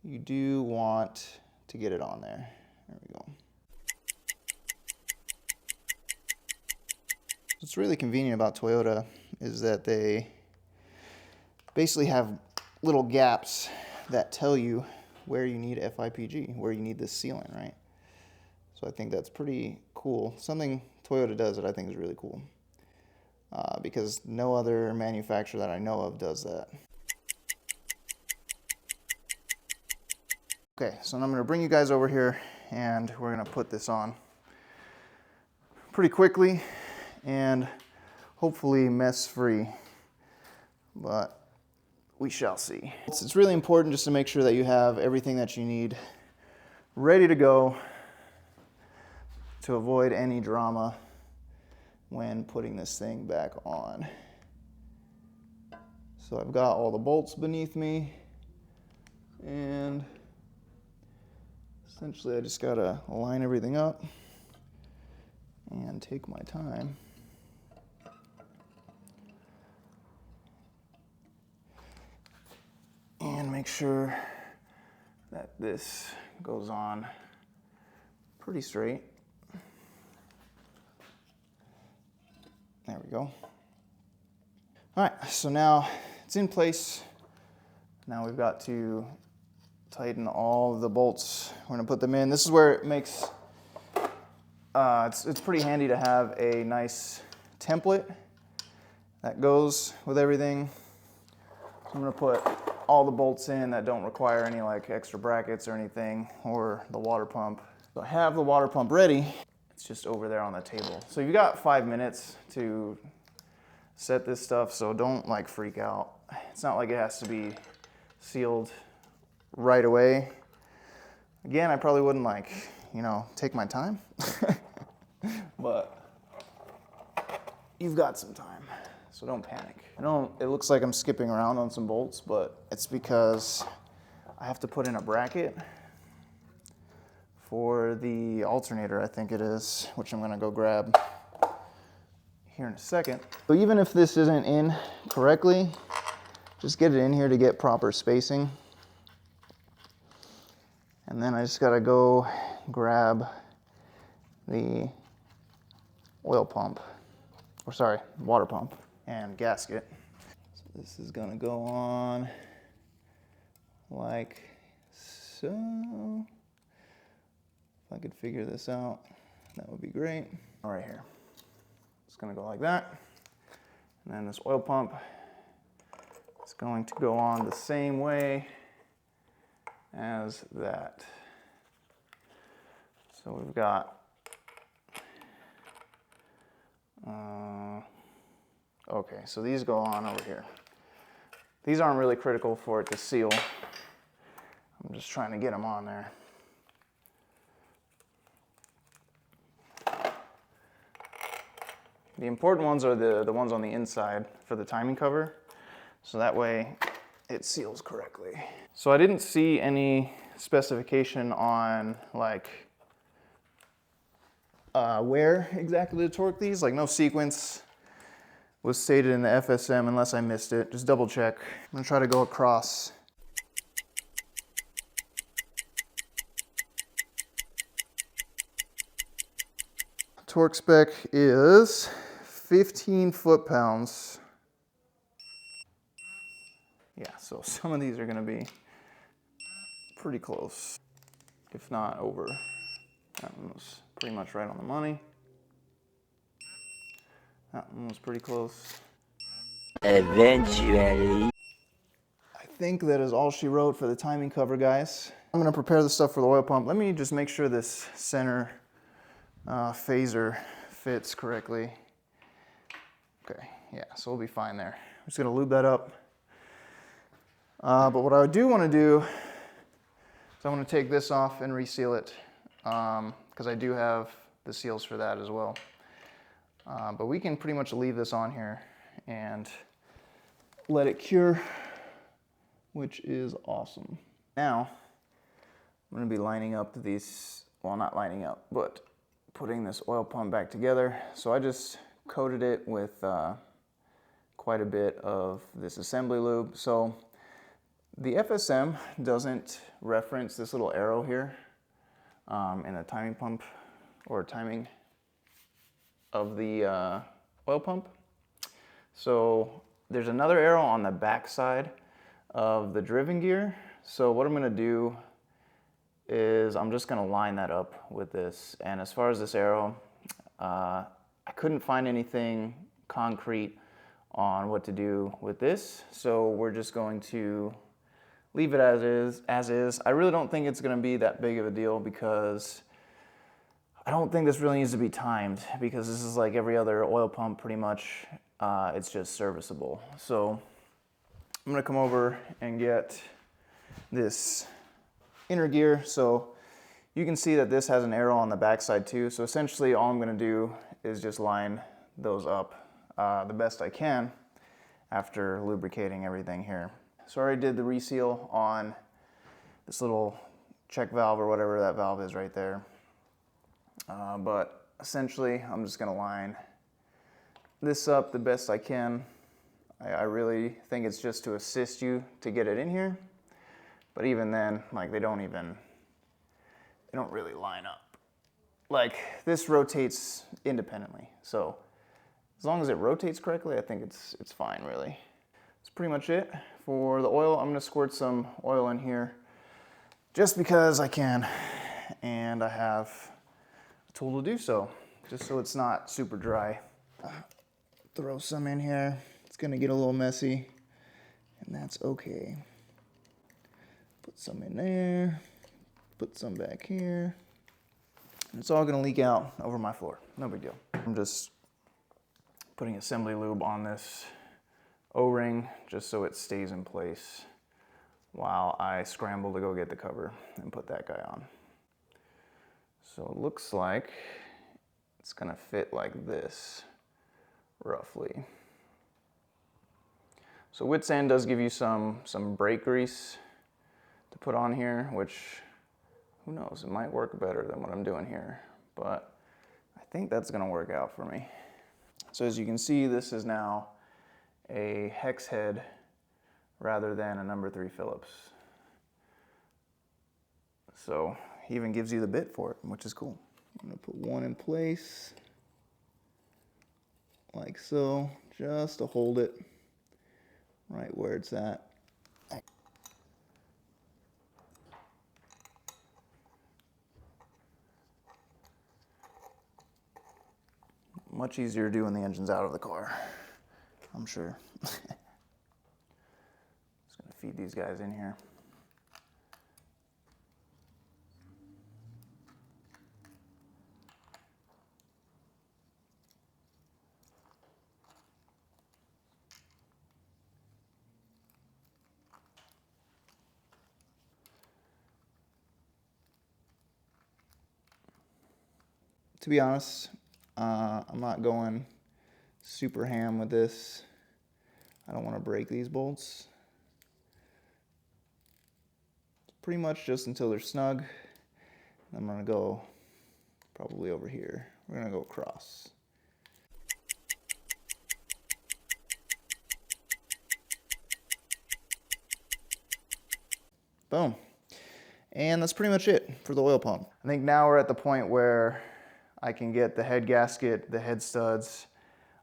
you do want to get it on there. There we go. What's really convenient about Toyota is that they basically have little gaps that tell you where you need FIPG, where you need this sealing, right? So I think that's pretty cool. Something Toyota does that I think is really cool. Because no other manufacturer that I know of does that. Okay, so I'm going to bring you guys over here and we're going to put this on pretty quickly and hopefully mess-free, but we shall see. It's really important just to make sure that you have everything that you need ready to go to avoid any drama when putting this thing back on. So I've got all the bolts beneath me, and essentially I just gotta line everything up and take my time. And make sure that this goes on pretty straight. There we go. All right, so now it's in place. Now we've got to tighten all of the bolts. We're gonna put them in. This is where it makes, it's pretty handy to have a nice template that goes with everything. So I'm gonna put all the bolts in that don't require any like extra brackets or anything, or the water pump. So I have the water pump ready. It's just over there on the table. So you've got 5 minutes to set this stuff, so don't like freak out. It's not like it has to be sealed right away. Again, I probably wouldn't like, you know, take my time, but you've got some time, so don't panic. It looks like I'm skipping around on some bolts, but it's because I have to put in a bracket for the alternator, I think it is, which I'm gonna go grab here in a second. So even if this isn't in correctly, just get it in here to get proper spacing. And then I just gotta go grab the oil pump, or sorry, water pump and gasket. So this is gonna go on like so. If I could figure this out, that would be great. All right, here. It's gonna go like that. And then this oil pump is going to go on the same way as that. So we've got, okay, so these go on over here. These aren't really critical for it to seal. I'm just trying to get them on there. The important ones are the ones on the inside for the timing cover, so that way it seals correctly. So I didn't see any specification on like where exactly to torque these, like no sequence was stated in the FSM unless I missed it. Just double check. I'm gonna try to go across. Torque spec is 15 foot-pounds. Yeah, so some of these are gonna be pretty close, if not over. That one was pretty much right on the money. That one was pretty close. Eventually. I think that is all she wrote for the timing cover, guys. I'm gonna prepare the stuff for the oil pump. Let me just make sure this center phaser fits correctly. Okay, yeah, so we'll be fine there. I'm just gonna lube that up. But what I do wanna do is I wanna take this off and reseal it, because I do have the seals for that as well. But we can pretty much leave this on here and let it cure, which is awesome. Now, I'm gonna be lining up these, well, not lining up, but putting this oil pump back together. So I just coated it with quite a bit of this assembly lube. So the FSM doesn't reference this little arrow here in the timing pump or timing of the oil pump. So there's another arrow on the back side of the driven gear. So what I'm gonna do is I'm just gonna line that up with this. And as far as this arrow, I couldn't find anything concrete on what to do with this. So we're just going to leave it as is. I really don't think it's gonna be that big of a deal because I don't think this really needs to be timed because this is like every other oil pump pretty much. It's just serviceable. So I'm gonna come over and get this inner gear. So you can see that this has an arrow on the back side too. So essentially all I'm gonna do is just line those up the best I can after lubricating everything here. So I already did the reseal on this little check valve or whatever that valve is right there. But essentially I'm just gonna line this up the best I can. I really think it's just to assist you to get it in here. But even then, like they don't really line up. Like this rotates independently. So as long as it rotates correctly, I think it's fine really. That's pretty much it. For the oil, I'm gonna squirt some oil in here just because I can. And I have a tool to do so, just so it's not super dry. Throw some in here. It's gonna get a little messy, and that's okay. Put some in there, put some back here. And it's all gonna leak out over my floor. No big deal. I'm just putting assembly lube on this O-ring just so it stays in place while I scramble to go get the cover and put that guy on. So it looks like it's gonna fit like this, roughly. So wet sand does give you some brake grease to put on here, which, who knows, it might work better than what I'm doing here, but I think that's gonna work out for me. So as you can see, this is now a hex head rather than a number 3 Phillips. So he even gives you the bit for it, which is cool. I'm gonna put one in place. like so, just to hold it right where it's at. Much easier to do when the engine's out of the car, I'm sure. Just gonna feed these guys in here. To be honest, I'm not going super ham with this. I don't want to break these bolts. Pretty much just until they're snug. I'm going to go probably over here. We're going to go across. Boom. And that's pretty much it for the oil pump. I think now we're at the point where I can get the head gasket, the head studs,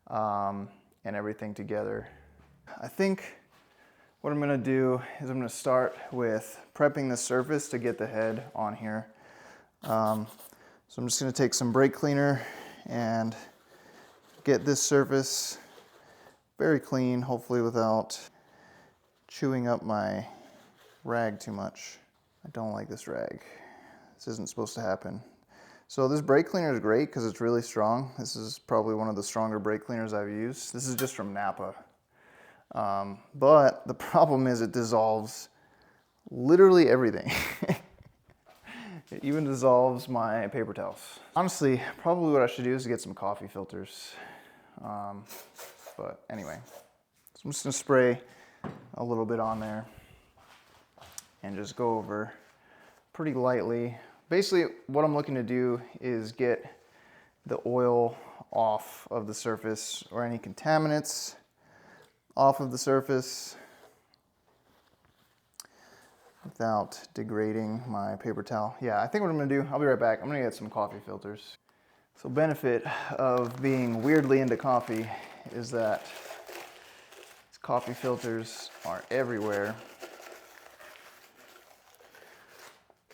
and everything together. I think what I'm gonna do is I'm gonna start with prepping the surface to get the head on here. So I'm just gonna take some brake cleaner and get this surface very clean, hopefully without chewing up my rag too much. I don't like this rag. This isn't supposed to happen. So this brake cleaner is great because it's really strong. This is probably one of the stronger brake cleaners I've used. This is just from Napa. But the problem is it dissolves literally everything. It even dissolves my paper towels. Honestly, probably what I should do is get some coffee filters. But anyway, so I'm just gonna spray a little bit on there and just go over pretty lightly. Basically, what I'm looking to do is get the oil off of the surface or any contaminants off of the surface without degrading my paper towel. Yeah, I think what I'm gonna do, I'll be right back. I'm gonna get some coffee filters. So benefit of being weirdly into coffee is that these coffee filters are everywhere.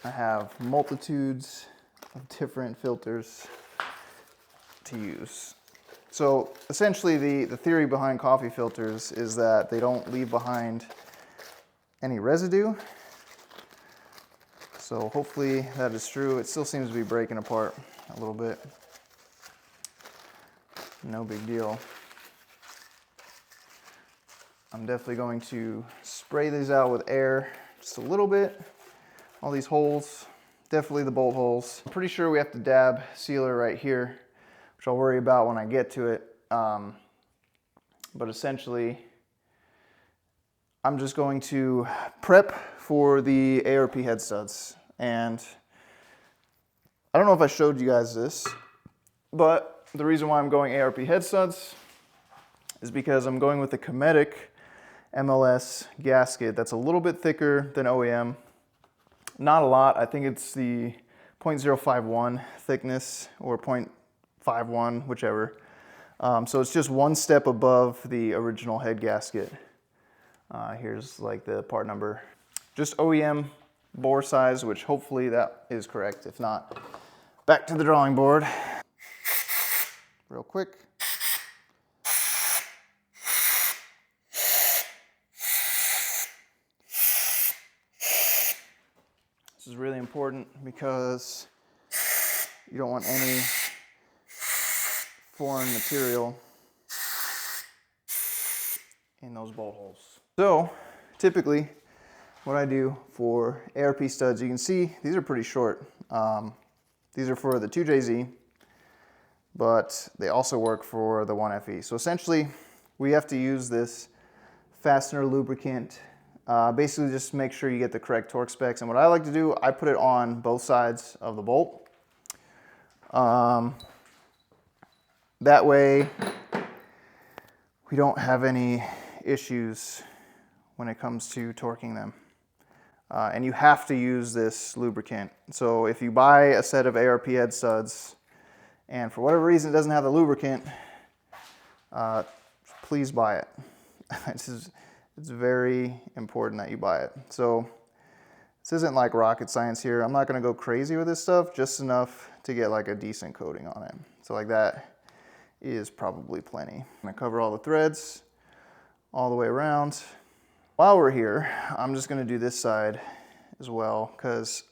I have multitudes of different filters to use. So essentially the theory behind coffee filters is that they don't leave behind any residue. So hopefully that is true. It still seems to be breaking apart a little bit. No big deal. I'm definitely going to spray these out with air just a little bit. All these holes, definitely the bolt holes. I'm pretty sure we have to dab sealer right here, which I'll worry about when I get to it. But essentially, I'm just going to prep for the ARP head studs. And I don't know if I showed you guys this, but the reason why I'm going ARP head studs is because I'm going with the Cometic MLS gasket that's a little bit thicker than OEM. Not a lot. I think it's the 0.051 thickness or 0.51, whichever. So it's just one step above the original head gasket. Here's like the part number. Just OEM bore size, which hopefully that is correct. If not, back to the drawing board. Real quick. This is really important because you don't want any foreign material in those bolt holes. So typically what I do for ARP studs, you can see these are pretty short. These are for the 2JZ, but they also work for the 1FE. So essentially we have to use this fastener lubricant. Basically just make sure you get the correct torque specs. And what I like to do, I put it on both sides of the bolt. That way we don't have any issues when it comes to torquing them. And you have to use this lubricant. So if you buy a set of ARP head studs and for whatever reason it doesn't have the lubricant, please buy it. It's very important that you buy it. So this isn't like rocket science here. I'm not gonna go crazy with this stuff, just enough to get like a decent coating on it. So like that is probably plenty. I'm gonna cover all the threads all the way around. While we're here, I'm just gonna do this side as well, because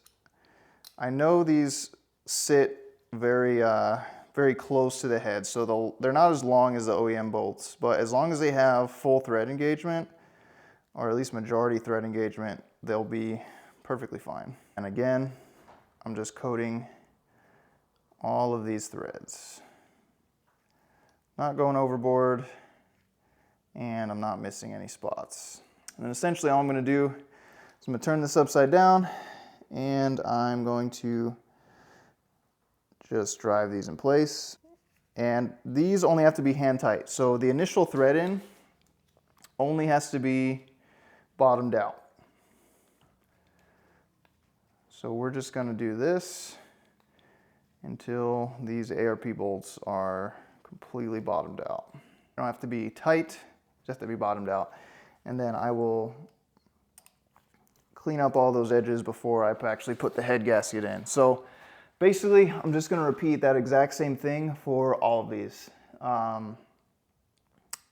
I know these sit very close to the head, so they're not as long as the OEM bolts, but as long as they have full thread engagement, or at least majority thread engagement, they'll be perfectly fine. And again, I'm just coating all of these threads. Not going overboard, and I'm not missing any spots. And then essentially all I'm gonna do is I'm gonna turn this upside down, and I'm going to just drive these in place. And these only have to be hand tight. So the initial thread in only has to be bottomed out. So we're just gonna do this until these ARP bolts are completely bottomed out. They don't have to be tight, just have to be bottomed out. And then I will clean up all those edges before I actually put the head gasket in. So basically, I'm just gonna repeat that exact same thing for all of these. I'm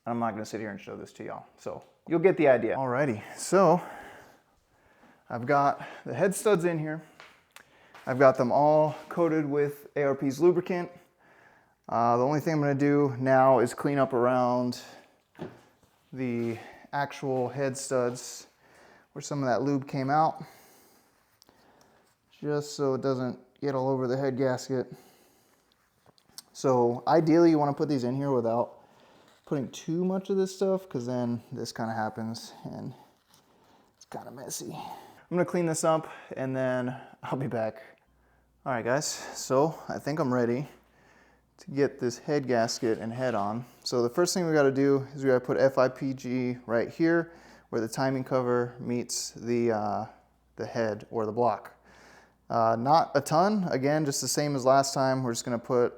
not gonna sit here and show this to y'all, so you'll get the idea. Alrighty, so I've got the head studs in here. I've got them all coated with ARP's lubricant. The only thing I'm gonna do now is clean up around the actual head studs where some of that lube came out, just so it doesn't get all over the head gasket. So ideally you want to put these in here without putting too much of this stuff, because then this kind of happens and it's kind of messy. I'm gonna clean this up and then I'll be back. All right guys, so I think I'm ready to get this head gasket and head on. So the first thing we gotta do is we gotta put FIPG right here where the timing cover meets the head or the block. Not a ton, again, just the same as last time. We're just gonna put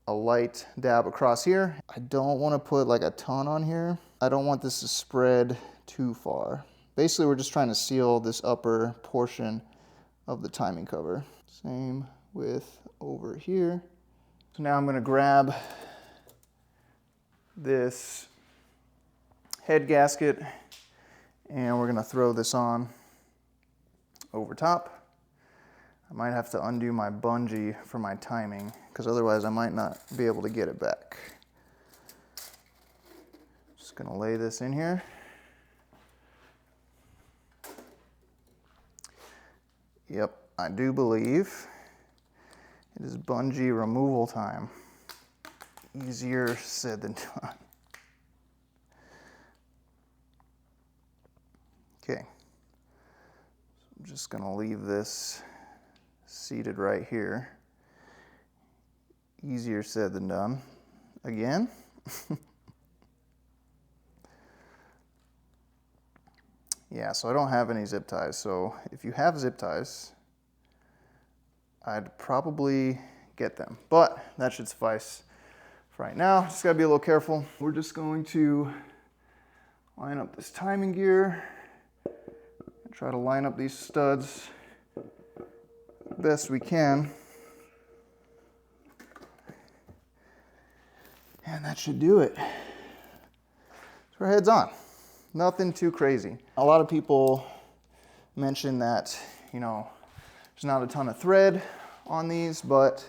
a light dab across here. I don't wanna put like a ton on here. I don't want this to spread too far. Basically, we're just trying to seal this upper portion of the timing cover. Same with over here. So now I'm gonna grab this head gasket and we're gonna throw this on over top. I might have to undo my bungee for my timing, because otherwise I might not be able to get it back. Just gonna lay this in here. Yep, I do believe it is bungee removal time. Easier said than done. Okay, so I'm just gonna leave this seated right here. Easier said than done. Again. Yeah, so I don't have any zip ties. So if you have zip ties, I'd probably get them, but that should suffice for right now. Just gotta be a little careful. We're just going to line up this timing gear and try to line up these studs best we can. And that should do it. So our head's on. Nothing too crazy. A lot of people mention that, you know, there's not a ton of thread on these, but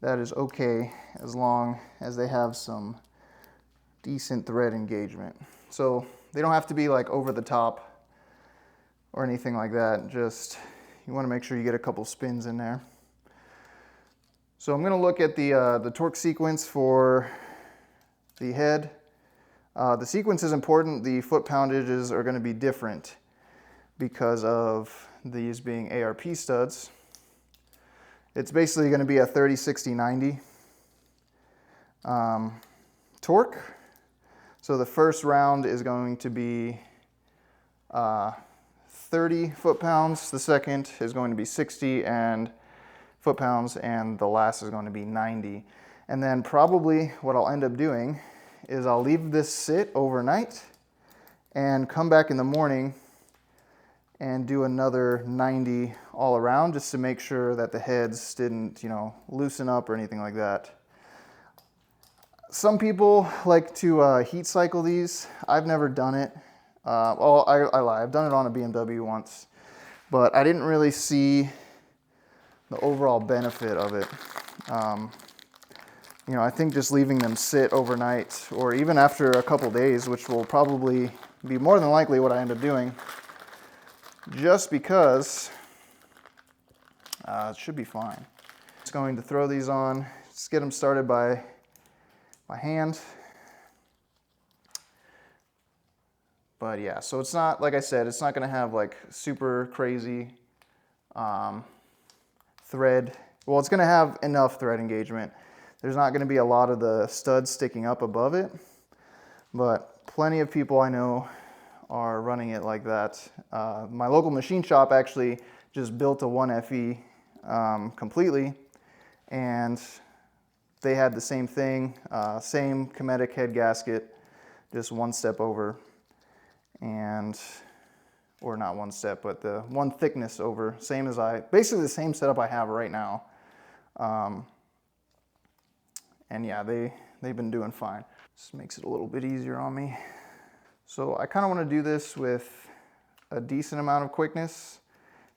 that is okay as long as they have some decent thread engagement. So they don't have to be like over the top or anything like that. Just, you want to make sure you get a couple spins in there. So I'm going to look at the torque sequence for the head. The sequence is important. The foot poundages are going to be different because of these being ARP studs. It's basically going to be a 30, 60, 90 torque. So the first round is going to be 30 foot-pounds. The second is going to be 60 and foot-pounds, and the last is going to be 90. And then probably what I'll end up doing is I'll leave this sit overnight and come back in the morning and do another 90 all around just to make sure that the heads didn't, loosen up or anything like that. Some people like to heat cycle these. I've never done it. I lie, I've done it on a BMW once, but I didn't really see the overall benefit of it. I think just leaving them sit overnight or even after a couple days, which will probably be more than likely what I end up doing, just because it should be fine. Just going to throw these on, just get them started by hand. But yeah, so it's not, like I said, it's not gonna have like super crazy thread. Well, it's gonna have enough thread engagement. There's not gonna be a lot of the studs sticking up above it, but plenty of people I know are running it like that. My local machine shop actually just built a 1FE completely, and they had the same thing, same Cometic head gasket, just one step over, or not one step, but the one thickness over, same as basically the same setup I have right now. And yeah, they've been doing fine. Just makes it a little bit easier on me. So I kind of want to do this with a decent amount of quickness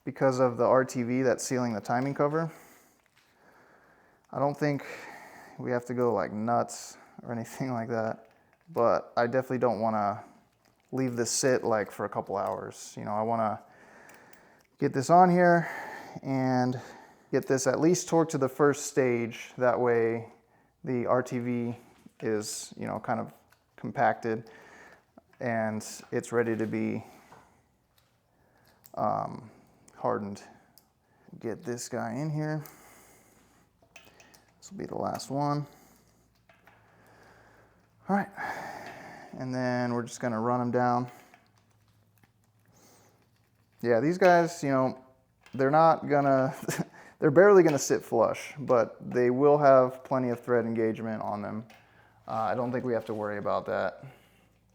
because of the RTV that's sealing the timing cover. I don't think we have to go like nuts or anything like that, but I definitely don't want to leave this sit like for a couple hours. I want to get this on here and get this at least torqued to the first stage. That way the RTV is, kind of compacted and it's ready to be hardened. Get this guy in here. This will be the last one. All right, and then we're just gonna run them down. Yeah, these guys, they're not gonna, they're barely gonna sit flush, but they will have plenty of thread engagement on them. I don't think we have to worry about that.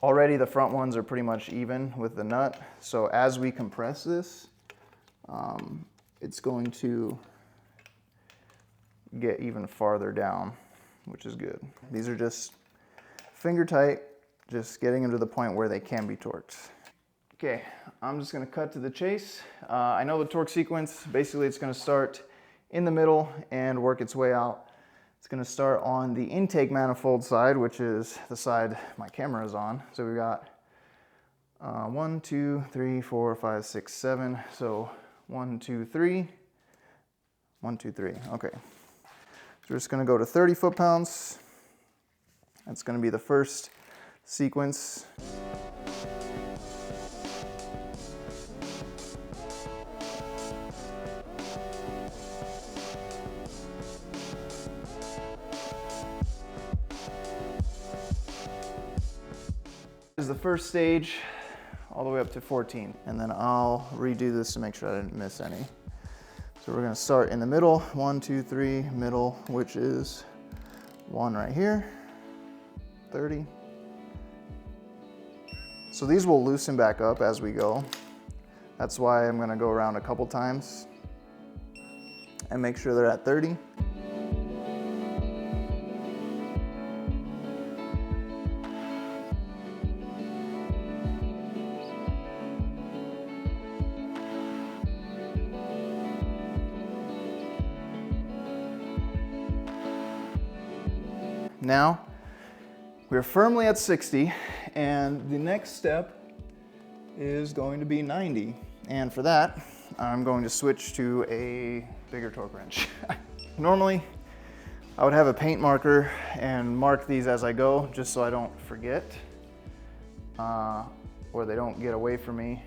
Already the front ones are pretty much even with the nut, so as we compress this, it's going to get even farther down, which is good. These are just finger tight, just getting them to the point where they can be torqued. Okay, I'm just gonna cut to the chase. I know the torque sequence, basically it's gonna start in the middle and work its way out. It's gonna start on the intake manifold side, which is the side my camera is on. So we've got 1, 2, 3, 4, 5, 6, 7. So 1, 2, 3, 1, 2, 3, okay. So we're just gonna go to 30 foot-pounds. That's gonna be the first sequence. This is the first stage, all the way up to 14. And then I'll redo this to make sure I didn't miss any. So we're gonna start in the middle, 1, 2, 3, middle, which is 1 right here, 30. So these will loosen back up as we go. That's why I'm gonna go around a couple times and make sure they're at 30. Now, we're firmly at 60, and the next step is going to be 90. And for that, I'm going to switch to a bigger torque wrench. Normally, I would have a paint marker and mark these as I go, just so I don't forget, or they don't get away from me.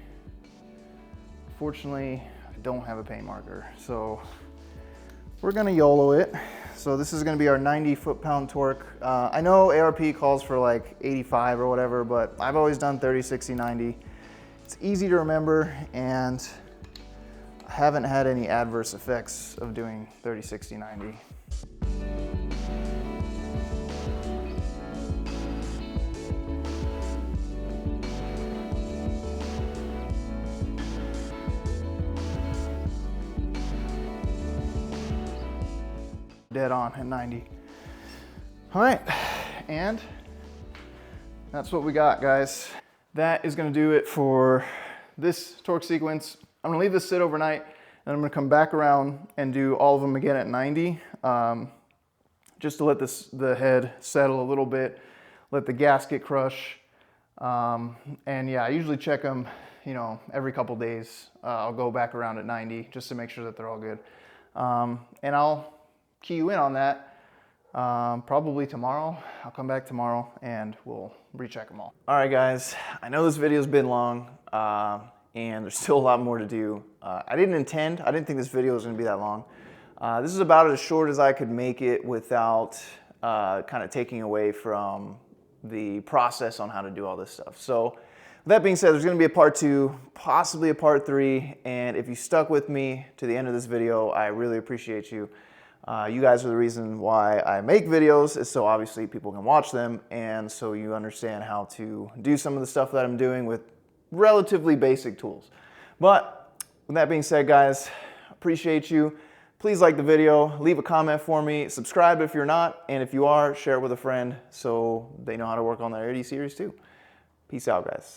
Fortunately, I don't have a paint marker, so we're gonna YOLO it. So this is gonna be our 90 foot-pound torque. I know ARP calls for like 85 or whatever, but I've always done 30, 60, 90. It's easy to remember, and I haven't had any adverse effects of doing 30, 60, 90. dead on at 90. All right, and that's what we got, guys. That is gonna do it for this torque sequence. I'm gonna leave this sit overnight, and I'm gonna come back around and do all of them again at 90, just to let the head settle a little bit, let the gasket crush. And yeah, I usually check them, you know, every couple days. I'll go back around at 90 just to make sure that they're all good. And I'll key you in on that probably tomorrow. I'll come back tomorrow and we'll recheck them all. All right, guys, I know this video's been long and there's still a lot more to do. I didn't think this video was gonna be that long. This is about as short as I could make it without kind of taking away from the process on how to do all this stuff. So with that being said, there's gonna be a part 2, possibly a part 3, and if you stuck with me to the end of this video, I really appreciate you. You guys are the reason why I make videos, is so obviously people can watch them, and so you understand how to do some of the stuff that I'm doing with relatively basic tools. But with that being said, guys, appreciate you. Please like the video, leave a comment for me, subscribe if you're not, and if you are, share it with a friend so they know how to work on their 80 series too. Peace out, guys.